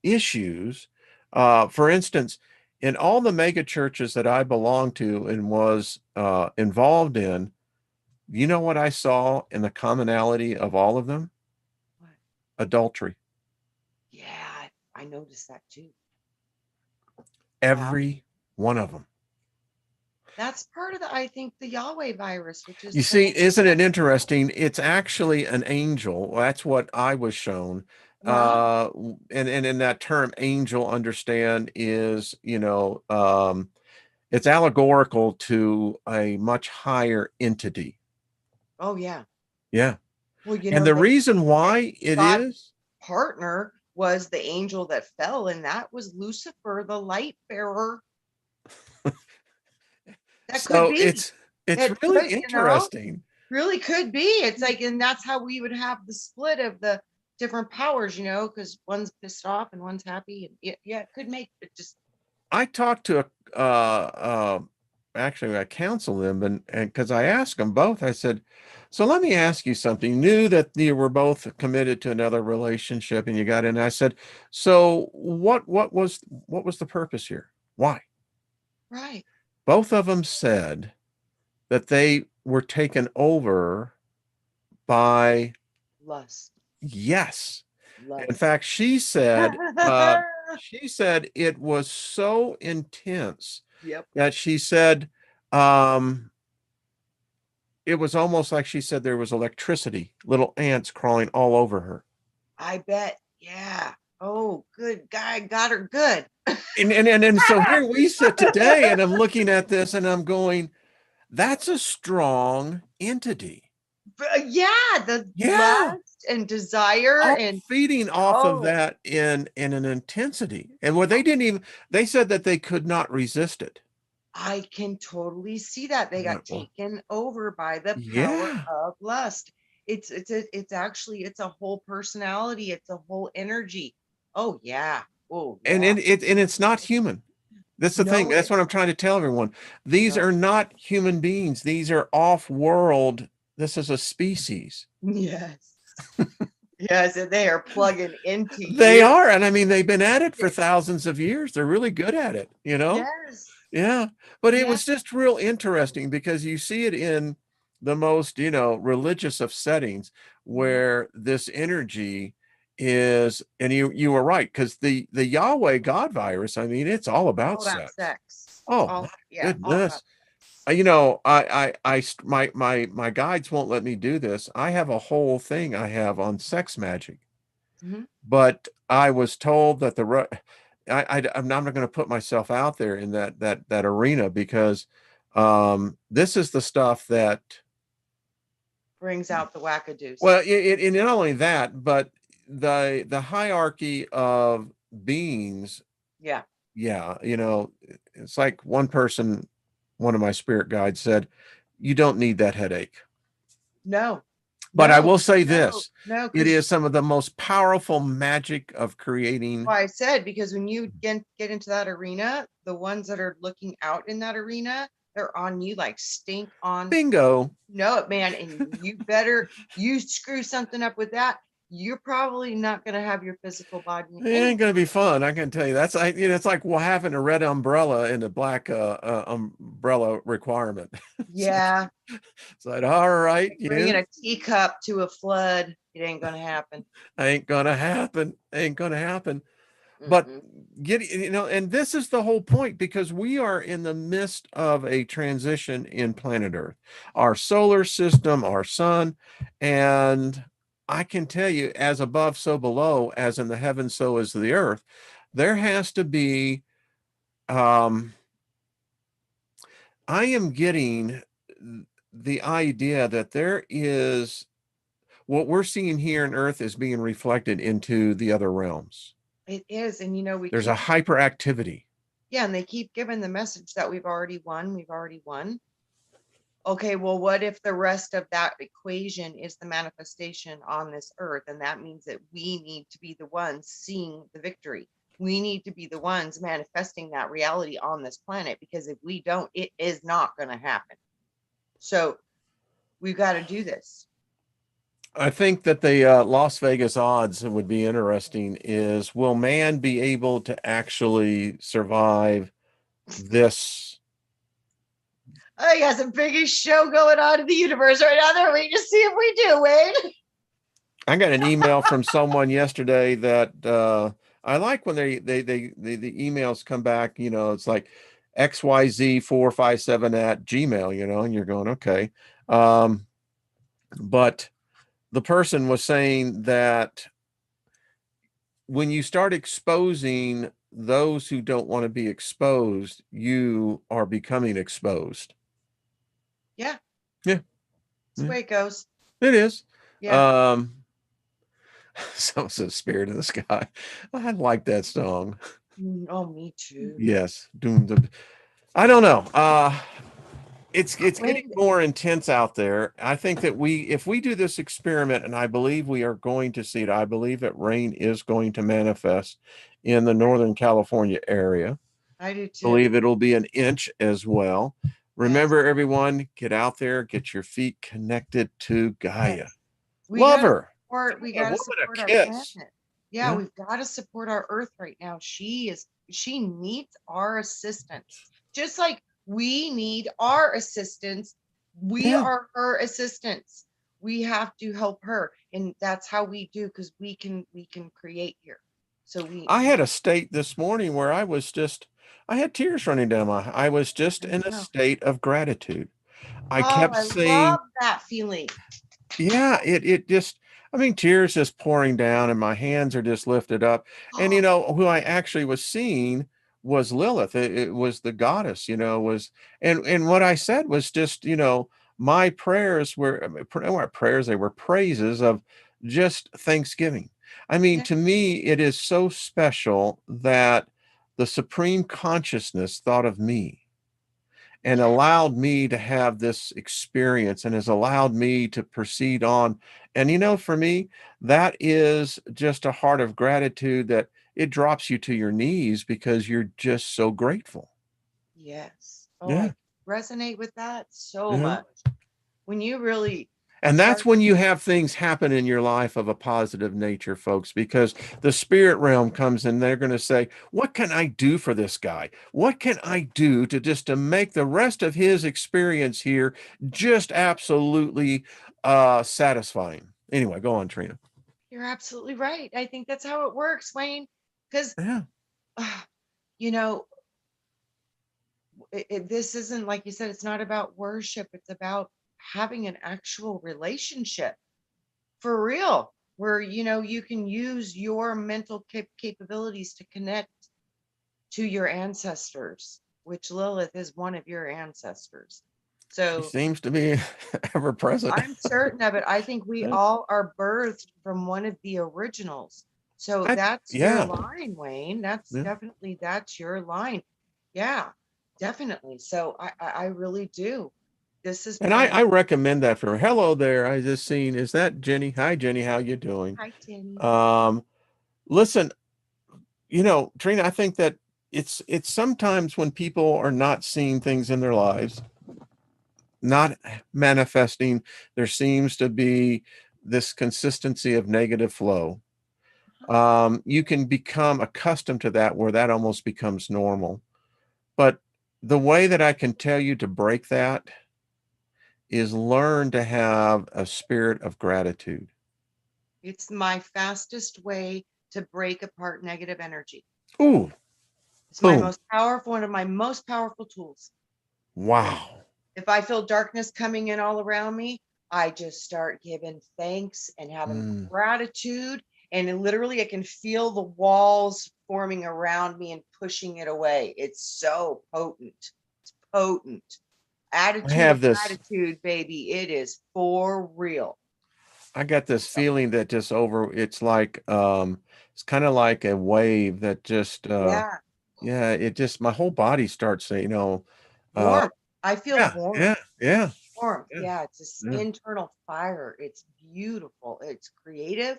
issues. For instance, in all the mega churches that I belonged to and was involved in, you know what I saw in the commonality of all of them? What? Adultery. Yeah, I noticed that too. Yeah. Every one of them. That's part of the, I think, the Yahweh virus, which is You the, see, isn't it interesting? It's actually an angel. That's what I was shown. wow. And in that term, angel, understand is, it's allegorical to a much higher entity. Oh, yeah. Yeah. Well, And the they reason say why it God's is, partner was the angel that fell, and that was Lucifer, the light bearer. That could so be. it's It really could, interesting. really could be. It's like, and that's how we would have the split of the different powers, because one's pissed off and one's happy. And yeah, it could make it just I talked to actually I counseled them and because I asked them both, I said, so let me ask you something. You knew that you were both committed to another relationship and you got in. I said, so what was the purpose here? Why? right. Both of them said that they were taken over by Lust, yes. In lust. fact, she said it was so intense Yep. that she said um, it was almost like she said there was electricity, little ants crawling all over her. I bet. Yeah. Oh, good guy. Got her good. And so here we sit today, and I'm looking at this, and I'm going, "That's a strong entity." Yeah, the Yeah, lust and desire all and feeding off of oh, that in an intensity, and where they didn't even they said that they could not resist it. I can totally see that. They I'm got like, well, taken over by the power yeah. of lust. It's actually it's a whole personality, it's a whole energy. Oh yeah. Oh And yeah. it's not human. That's the thing. No, That's what I'm trying to tell everyone. These no. are not human beings. These are off-world. This is a species. Yes. Yes, and they are plugging into They you. are, and I mean, they've been at it for thousands of years. They're really good at it, you know? Yes. Yeah. But it Yeah. was just real interesting because you see it in the most, religious of settings Mhm. where this energy is, and you were right, because the Yahweh God virus, I mean, it's all about All about sex. sex. Oh my All yeah, all about goodness. My guides won't let me do this. I have a whole thing I have on sex magic, mhm. but I was told that I'm not going to put myself out there in that arena because this is the stuff that, Brings out the wackadoos. well, and not only that, but the hierarchy of beings. Yeah. Yeah, it's like one of my spirit guides said, you don't need that headache. No. But I No. will say No. this, No, it because is some of the most powerful magic of creating. why I said, because when you get into that arena, the ones that are looking out in that arena, they're on you like stink on. Bingo. No, it, man, and you better you screw something up with that, you're probably not gonna have your physical body It anyway. ain't gonna be fun. I can tell you. That's like, it's like having a red umbrella and a black umbrella requirement. It's like, Yeah, all right, like bringing a teacup to a flood, it ain't gonna happen. ain't gonna happen. Ain't gonna happen. But Mm-mm. and this is the whole point because we are in the midst of a transition in planet Earth, our solar system, our sun, and I can tell you, as above, so below, as in the heavens, so is the earth. There has to be, um, I am getting the idea that there is what we're seeing here in Earth is being reflected into the other realms. It is, and we There's a keep hyperactivity. yeah, and they keep giving the message that we've already won, we've already won. Okay, well, what if the rest of that equation is the manifestation on this earth? And that means that we need to be the ones seeing the victory. We need to be the ones manifesting that reality on this planet, because if we don't, it is not going to happen. So we've got to do this. I think that the Las Vegas odds would be interesting is will man be able to actually survive this? I got the biggest show going on in the universe right now. They're waiting to see if we do, Wade. I got an email from someone yesterday that I like when the emails come back, it's like XYZ457 at Gmail, and you're going, okay. But the person was saying that when you start exposing those who don't want to be exposed, you are becoming exposed. Yeah, Yeah, that's the yeah, way it goes. it is. Yeah. Um, so Spirit in the Sky. I like that song. Oh, me too. Yes. I don't know. It's getting Wade, more intense out there. I think that if we do this experiment, and I believe we are going to see it, I believe that rain is going to manifest in the Northern California area. I do too. Believe it'll be an inch as well. Yes. Remember, everyone, get out there, get your feet connected to Gaia. Yes. We Love got to her. support, we Give a got to woman a support our kiss. planet. Yeah, Yeah. we've got to support our earth right now. She needs our assistance. Just like we need our assistance, we Yeah. are her assistants. We have to help her. And that's how we do, because we can create here. So I had a state this morning where I had tears running down I was just I in a know. state of gratitude. I Oh, kept I saying, love that feeling. yeah, it just, I mean, tears just pouring down and my hands are just lifted up. And who I actually was seeing was Lilith. It was the goddess, and what I said was just, my prayers were, they weren't prayers, they were praises of just thanksgiving. I mean, Yeah. to me, it is so special that the supreme consciousness thought of me and Yeah. allowed me to have this experience and has allowed me to proceed on. And for me, that is just a heart of gratitude that it drops you to your knees because you're just so grateful. Yes. Oh, Yeah. I resonate with that so Yeah. much. When you really And that's start, when you have things happen in your life of a positive nature, folks, because the spirit realm comes in. They're going to say, what can I do for this guy? What can I do to make the rest of his experience here just absolutely satisfying? Anyway, go on, Trina. you're absolutely right. I think that's how it works, Wayne. Because, Yeah. you know, this isn't, like you said, it's not about worship. It's about having an actual relationship for real, where, you can use your mental capabilities to connect to your ancestors, which Lilith is one of your ancestors. She So seems to be ever present. I'm certain of it. I think we Yeah. all are birthed from one of the originals. So that's your Yeah. line, Wayne. That's Yeah. definitely, that's your line. Yeah, definitely. So I really do. This has And I been, recommend that for her. Hello there. I just seen, is that Jenny? Hi, Jenny. How you doing? hi, Jenny. Um, Listen, Trina, I think that it's sometimes when people are not seeing things in their lives, not manifesting, there seems to be this consistency of negative flow. You can become accustomed to that where that almost becomes normal. But the way that I can tell you to break that is learn to have a spirit of gratitude. It's my fastest way to break apart negative energy. Ooh, It's my boom. most powerful, one of my most powerful tools. Wow. If I feel darkness coming in all around me, I just start giving thanks and having Mm. gratitude. And literally, I can feel the walls forming around me and pushing it away. It's so potent. It's potent. I Attitude of have this gratitude, baby. It is for real. I got this So, feeling that it's kind of like a wave that just yeah, yeah, it just my whole body starts saying, uh warm. I feel yeah, warm. yeah, yeah. warmth. Yeah, Yeah, it's this yeah. internal fire. It's beautiful. It's creative.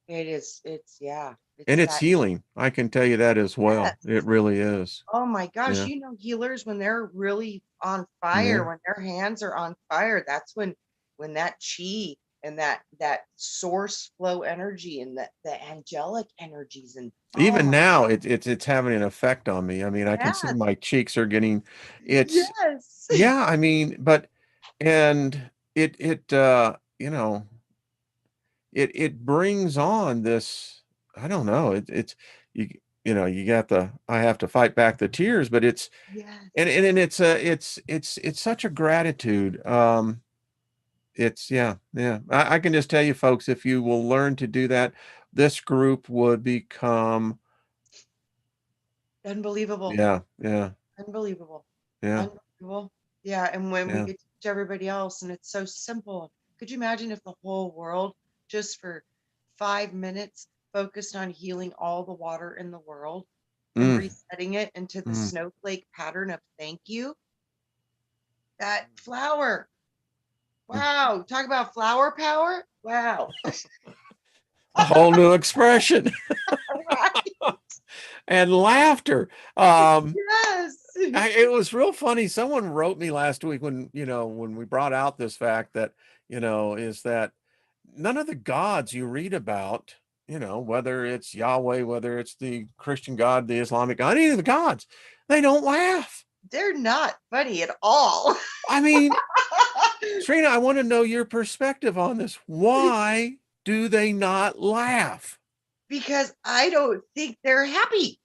Yeah, And it's it's that. healing. I can tell you that as well. It Yes. really is. Oh my gosh, Yeah. you know, healers when they're really on fire, Yeah. when their hands are on fire, that's when that chi and that source flow energy and the angelic energies and oh Even my now, it's having an effect on me. I mean, I can see yes, my cheeks are getting it's yes. yeah, I mean, but and it brings on this, I don't know, it's you you got the I have to fight back the tears, but it's Yes. and it's such a gratitude. It's yeah. I can just tell you folks, if you will learn to do that, this group would become Unbelievable. yeah, yeah, Unbelievable. yeah, Unbelievable. Yeah, and when we yeah. get to teach everybody else, and it's so simple. Could you imagine if the whole world, just for 5 minutes, focused on healing all the water in the world and Mm, resetting it into the mm. snowflake pattern of thank you? That flower. Mm. Wow. Talk about flower power. Wow. A whole new expression Right. and laughter. Um, Yes. it was real funny. Someone wrote me last week when, when we brought out this fact that, is that none of the gods you read about, whether it's Yahweh, whether it's the Christian God, the Islamic God, any of the gods, they don't laugh. They're not funny at all. I mean, Trina, I want to know your perspective on this. Why do they not laugh? Because I don't think they're happy.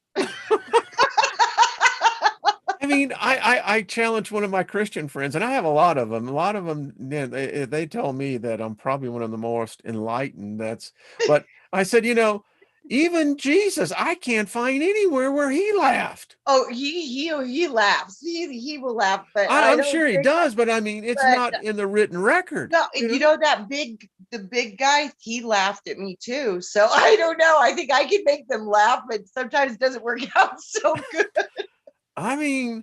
I mean, I challenge one of my Christian friends, and I have a lot of them. A lot of them, yeah, they tell me that I'm probably one of the most enlightened. But I said, even Jesus, I can't find anywhere where he laughed. Oh, he laughs. He will laugh, but I I'm don't sure he think. does, but I mean, it's But not in the written record, no, you you know? know the big guy. He laughed at me too. So I don't know. I think I can make them laugh, but sometimes it doesn't work out so good. I mean,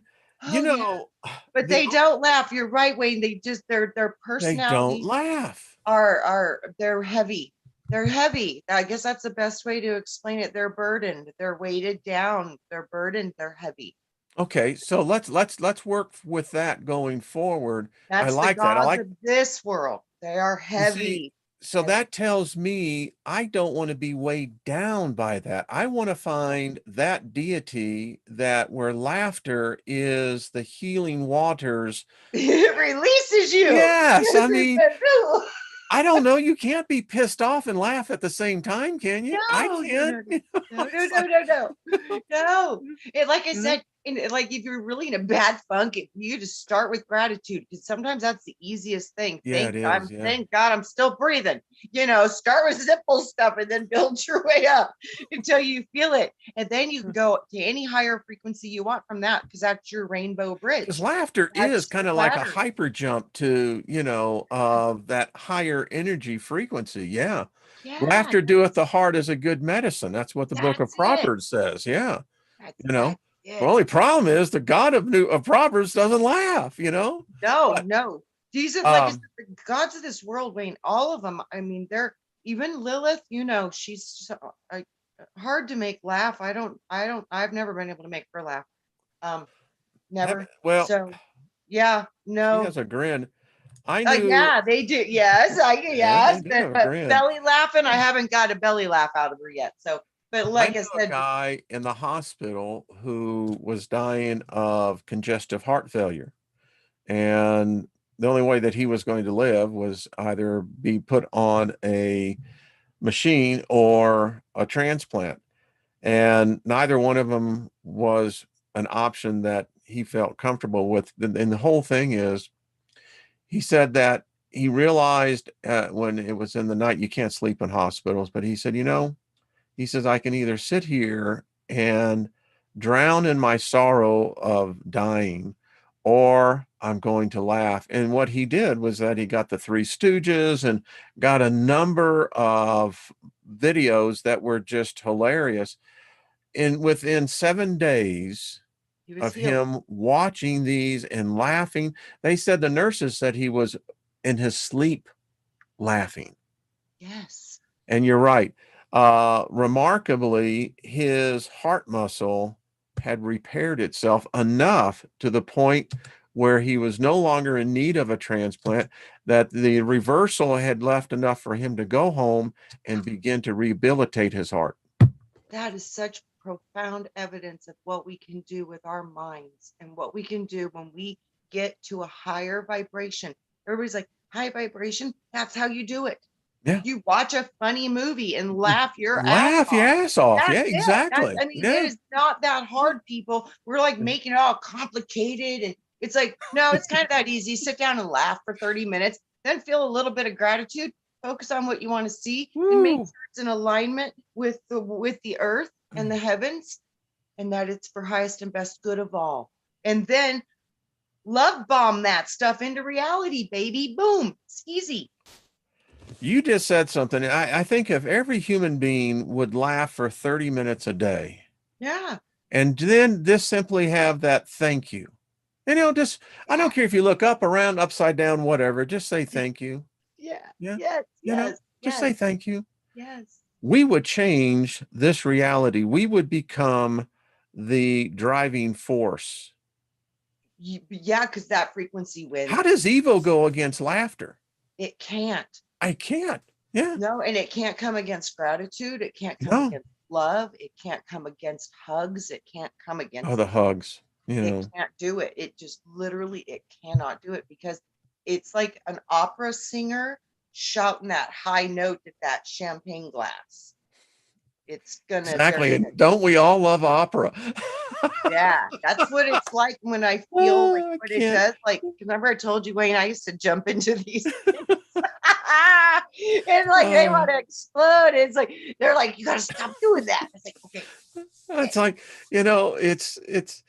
you Oh yeah, know, but the they don't laugh. You're right, Wayne. They just their they don't personalities laugh. are they're heavy. They're heavy. I guess that's the best way to explain it. They're burdened. They're weighted down. They're burdened. They're heavy. Okay, so let's work with that going forward. I That's the like that. I gods like of this world. They are You see, heavy. so that tells me I don't want to be weighed down by that. I want to find that deity that where laughter is the healing waters. It releases you. Yes, Yes, I it mean, does. I don't know. You can't be pissed off and laugh at the same time, can you? I No, no, can. no, no, no, no, It's no, like, no, no, no. It, like I you know? said, like if you're really in a bad funk, you just start with gratitude because sometimes that's the easiest thing. Yeah, it is. Yeah. Thank God I'm still breathing. Start with simple stuff and then build your way up until you feel it, and then you can go to any higher frequency you want from that because that's your rainbow Because bridge. laughter is That's kind your of like a ladder. hyper jump to, that higher energy frequency. Yeah. Yeah, Laughter doeth the heart is a good medicine. That's what the book of that's it. Proverbs says. Yeah. That's You know, that's the it. only problem is the God of Proverbs doesn't laugh. No, But no. These are like I said, um the gods of this world, Wayne. All of them. I mean, they're even Lilith. She's so, hard to make laugh. I've never been able to make her laugh. Um, never. well, So, yeah, she no. has a grin. I knew Yeah, they do. Yes, yeah, they yes, do but have a grin. belly laughing. I haven't got a belly laugh out of her yet. So, but I like I knew a said, guy in the hospital who was dying of congestive heart failure. And the only way that he was going to live was either be put on a machine or a transplant. And neither one of them was an option that he felt comfortable with. And the whole thing is, he said that he realized when it was in the night, you can't sleep in hospitals, but he said, he says, I can either sit here and drown in my sorrow of dying, or I'm going to laugh. And what he did was that he got the Three Stooges and got a number of videos that were just hilarious. And within 7 days, He was of healed. him watching these and laughing. They said the nurses said he was in his sleep laughing. Yes. And you're right. Remarkably, his heart muscle had repaired itself enough to the point where he was no longer in need of a transplant, that the reversal had left enough for him to go home and begin to rehabilitate his heart. That is such profound evidence of what we can do with our minds and what we can do when we get to a higher vibration. Everybody's like, high vibration, that's how you do it. Yeah. You watch a funny movie and laugh your ass Laugh your off. ass off. That's Yeah, it. exactly. I mean, it Yeah. is not that hard, people. We're like making it all complicated. And it's like, no, it's kind of that easy. Sit down and laugh for 30 minutes, then feel a little bit of gratitude, focus on what you want to see, and make Woo. sure it's in alignment with the earth and the heavens, and that it's for highest and best good of all. And then love bomb that stuff into reality, baby. Boom. It's easy. You just said something. I think if every human being would laugh for 30 minutes a day, Yeah. and then just simply have that thank you. Just, I Yeah. don't care if you look up, around, upside down, whatever, just say thank you. Yeah. Yeah. Yes. Yes. Just Yes. say thank you. Yes. We would change this reality. We would become the driving force. Yeah, because that frequency How wins. does Evo go against laughter? It can't. I can't. Yeah. No, and it can't come against gratitude. It can't come No. against love. It can't come against hugs. It can't come Oh, against the hugs. it can't do it. It just literally it cannot do it because it's like an opera singer shouting that high note at that champagne glass. It's gonna they're Exactly. gonna And don't we all love opera? yeah, that's what it's like when I feel like Oh, I what it can't. does. Like, remember I told you, Wayne, I used to jump into these things. And like they Uh, want to explode. It's like they're like, you gotta stop doing that. It's like, okay, okay. it's like, it's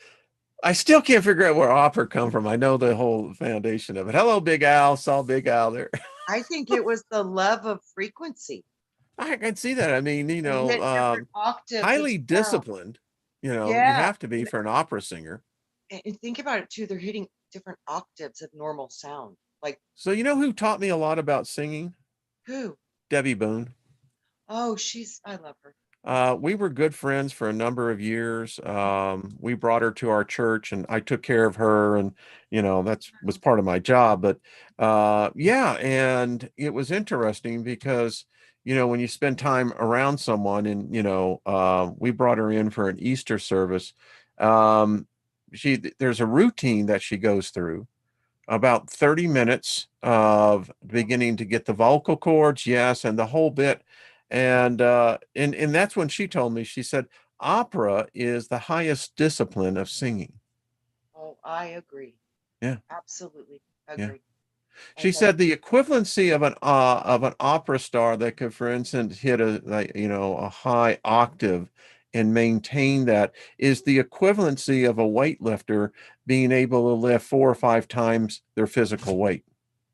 I still can't figure out where opera come from. I know the whole foundation of it. Hello, Big Al. Saw Big Al there. I think it was the love of frequency. I can see that. I mean, They hit different octaves of highly sound. disciplined. You Yeah. have to be for an opera singer. And think about it too. They're hitting different octaves of normal sound. Like So you know who taught me a lot about singing? who? Debbie Boone. Oh, I love her. We were good friends for a number of years. We brought her to our church, and I took care of her, and that's was part of my job. But yeah, and it was interesting because when you spend time around someone, and we brought her in for an Easter service. Um, there's a routine that she goes through about 30 minutes of beginning to get the vocal cords, yes, and the whole bit. And that's when she told me, she said, opera is the highest discipline of singing. Oh, I agree. Yeah, Absolutely yeah. agree. She Like said the equivalency of an opera star that could, for instance, hit a high octave and maintain that is the equivalency of a weightlifter being able to lift 4 or 5 times their physical weight.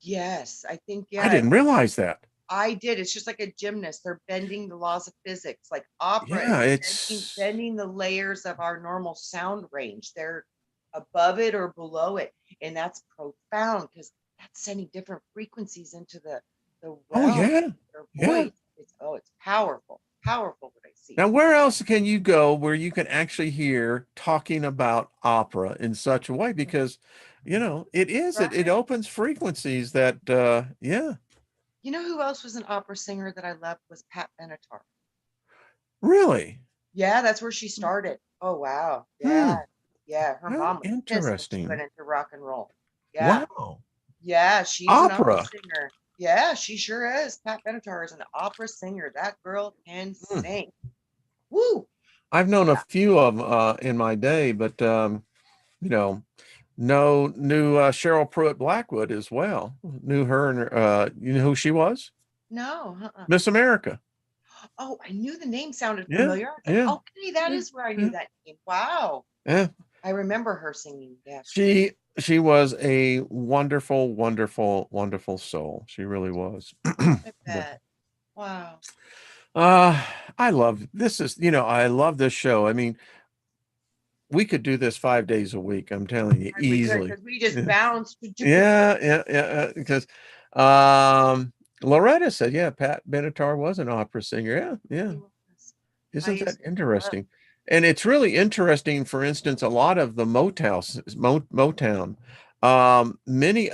yes, I think I yeah, didn't realize that. I did. It's just like a gymnast. They're bending the laws of physics. Like opera Yeah, is it's bending the layers of our normal sound range. They're above it or below it. And that's profound because that's sending different frequencies into the oh realm of yeah, their yeah. voice. It's powerful. Powerful what I see. Now, where else can you go where you can actually hear talking about opera in such a way? Because, it Right. opens frequencies that, yeah, You know who else was an opera singer that I loved was Pat Benatar. really. Yeah, that's where she started. Oh wow. Yeah. Hmm. Yeah. Her How mom was pissed when she went interesting. into rock and roll. Yeah. Wow. Yeah, she's an opera Opera. singer. Yeah, she sure is. Pat Benatar is an opera singer. That girl can Hmm. sing. Woo! I've known a few of them in my day, but, you know, knew Cheryl Pruitt Blackwood as well. Knew her, and you know who she was? No, uh-uh. Miss America. Oh, I knew the name sounded Yeah, familiar. I was like, yeah, okay, that yeah, is where I knew yeah, that name. Wow. yeah. I remember her singing. Yeah, she did. She was a wonderful, wonderful, wonderful soul. She really was. I But bet. Wow. uh I love this. I love this show. I mean, we could do this 5 days a week. I'm telling you, We could, easily. because we just Yeah. bounced. Yeah. Because um, Loretta said, yeah, Pat Benatar was an opera singer. Yeah, yeah. He was. I Isn't that used to love. interesting? And it's really interesting, for instance, a lot of the Motown, many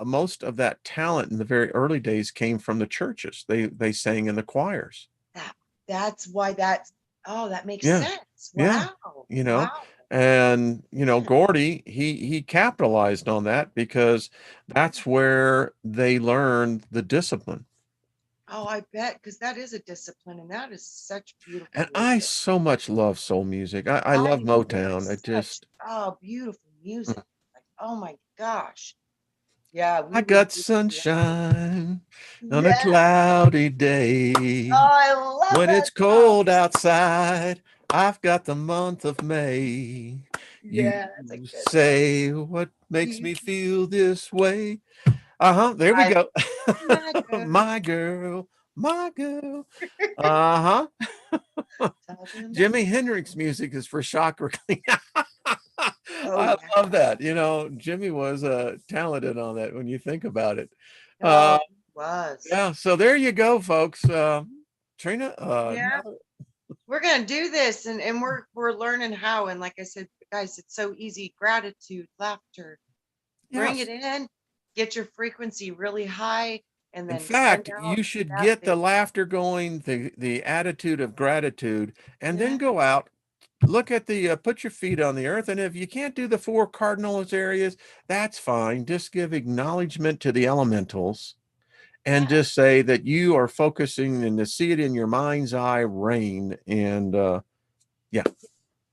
most of that talent in the very early days came from the churches. They sang in the choirs. That that's why that's oh, that makes Yeah. sense. Yeah. Wow. You know, Wow. and Man. Gordy, he capitalized on that because that's where they learned the discipline. Oh, I bet, because that is a discipline and that is such beautiful And I music. so much love soul music. I I love do too. Motown. I It's such just beautiful mm. music. Like, oh my gosh. Yeah, we I would got really have to. sunshine on a Yeah. cloudy day. Oh, I love When that it's song. cold outside, I've got the month of May. You Yeah, that's a good one. say, what makes You, me feel this way? Uh-huh, there we I go. my girl. My girl, my girl. Uh-huh. Talking about. Jimi Hendrix music is for chakra cleaning. Oh I yeah. love that. Jimmy was talented on that when you think about it. Oh, Uh, it was. yeah, so there you go, folks. Trina, Yeah. We're gonna do this, and we're learning how. And like I said, guys, it's so easy. Gratitude, laughter, bring it yes. in, get your frequency really high, and In then send fact, out you should that get the big. laughter going, the attitude of gratitude, and then Yeah. go out, look at put your feet on the earth. And if you can't do the four cardinals areas, that's fine. Just give acknowledgement to the elementals and Yeah. just say that you are focusing and to see it in your mind's eye rain. And yeah.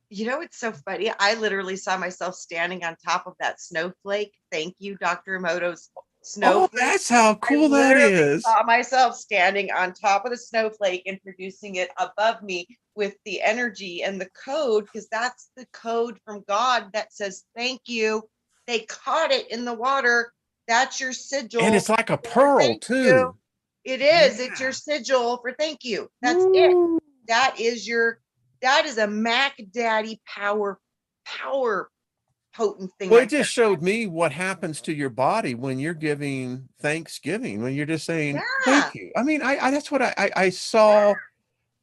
You know, it's so funny. I literally saw myself standing on top of that snowflake. Thank you, Dr. Emoto's Oh, snowflake. that's how I cool that literally is. saw myself standing on top of the snowflake and producing it above me with the energy and the code, because that's the code from God that says, thank you. They caught it in the water. That's your And sigil it's like a for pearl thank you. too. It is. It's your Yeah. sigil for thank you. That's it. Woo. That is your, that is a Mac Daddy power potent thing Well, it right just there. showed me what happens to your body when you're giving Thanksgiving, when you're just saying Yeah. thank you. I mean, I that's what I saw.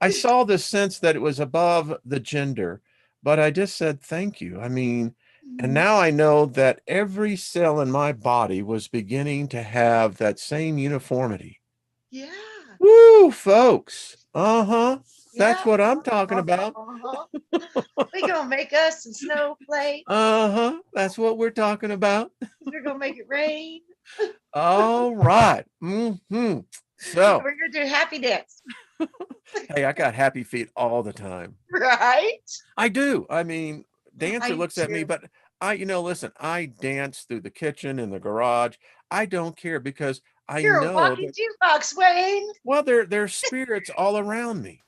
I saw this sense that it was above the gender, but I just said thank you. I mean, and Mhm. now I know that every cell in my body was beginning to have that same uniformity. Yeah. Woo, folks. Uh-huh. That's Yeah. what I'm talking Uh-huh. about. Uh-huh. We gonna make us some snowflakes. Uh-huh. That's what we're talking about. We're gonna make it rain. All right. So, We're gonna do happy dance, hey, I got happy feet all the time. right? I do. I mean, Dancer I looks at me, do. but listen, I dance through the kitchen and the garage. I don't care because I You're a know walking that, jukebox, Wayne. well, there's spirits all around me,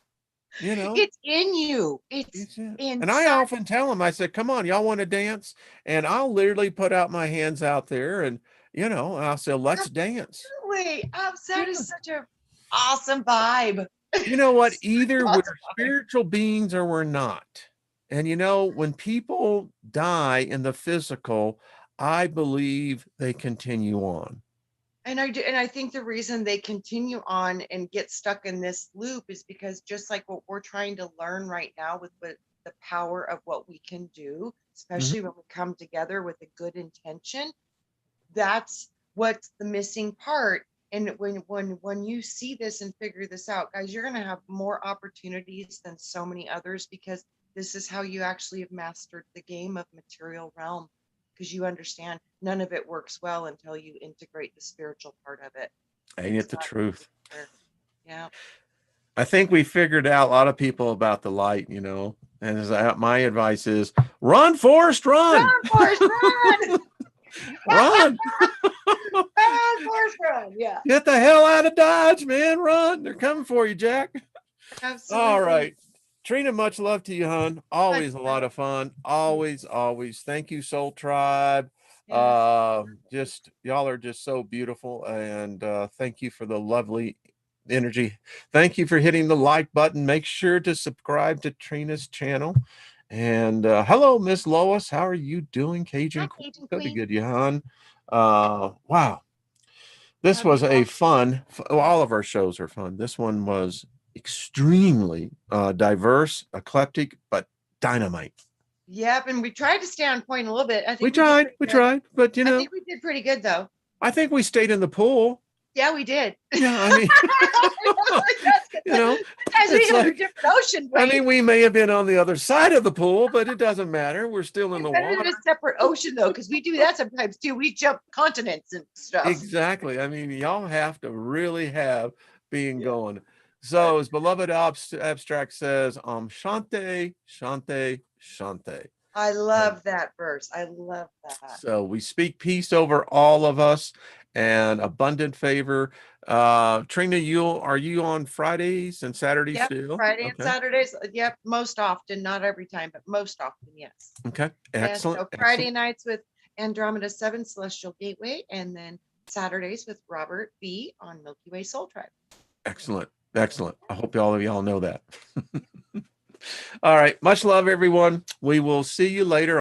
you know. It's in you. It's It's it. And I inside. often tell them, I said, come on, y'all want to dance? And I'll literally put out my hands out there and, I'll say, let's dance. Absolutely. That Yeah. is such a awesome vibe. You know what? Such Either we're awesome vibe. spiritual beings or we're not. And when people die in the physical, I believe they continue on. And I do, and I think the reason they continue on and get stuck in this loop is because, just like what we're trying to learn right now with the power of what we can do, Mhm. especially when we come together with a good intention, that's what's the missing part. And when you see this and figure this out, guys, you're going to have more opportunities than so many others, because this is how you actually have mastered the game of material realm, because you understand none of it works well until you integrate the spiritual part of it. Ain't It's it the not truth? there. Yeah. I think we figured out a lot of people about the light, and my advice is run, Forrest, run, Run, Forrest, run! run, Run, Forrest, run! Yeah, get the hell out of Dodge, man, run. They're coming for you, Jack. All absolutely. right. Trina, much love to you, hon. Much Always a lot love. of fun. Always, always. Thank you, Soul Tribe. Yes. Just y'all are just so beautiful, and thank you for the lovely energy. Thank you for hitting the like button. Make sure to subscribe to Trina's channel, And hello, Miss Lois. How are you doing, Cajun Hi, Queen? Cajun That'd be Queen. good, Johan. Wow. This Love was you a all. fun, well, all of our shows are fun. This one was extremely diverse, eclectic, but dynamite. Yep, and we tried to stay on point a little bit. I think we did pretty We good. tried, but I think we did pretty good though. I think we stayed in the pool. Yeah, we did. Yeah, I mean, you know, Sometimes we it's go to a like, different ocean, I Wayne. mean, we may have been on the other side of the pool, but it doesn't matter. We're still in We've the been in water. a separate ocean though, because we do that sometimes too. We jump continents and stuff. Exactly. I mean, y'all have to really have being Yeah. going. So, as beloved abstract says, Shante, Shante, Shante. I And love that verse. I love that. so we speak peace over all of us and abundant favor. Trina, are you on Fridays and Saturdays Yep. still? Friday and Okay. Saturdays. Yep. Most often, not every time, but most often, yes. Okay. Yes. Excellent. So Friday Excellent. nights with Andromeda 7 Celestial Gateway, and then Saturdays with Robert B on Milky Way Soul Tribe. Excellent. Excellent. I hope all of y'all know that. All right. Much love, everyone. We will see you later.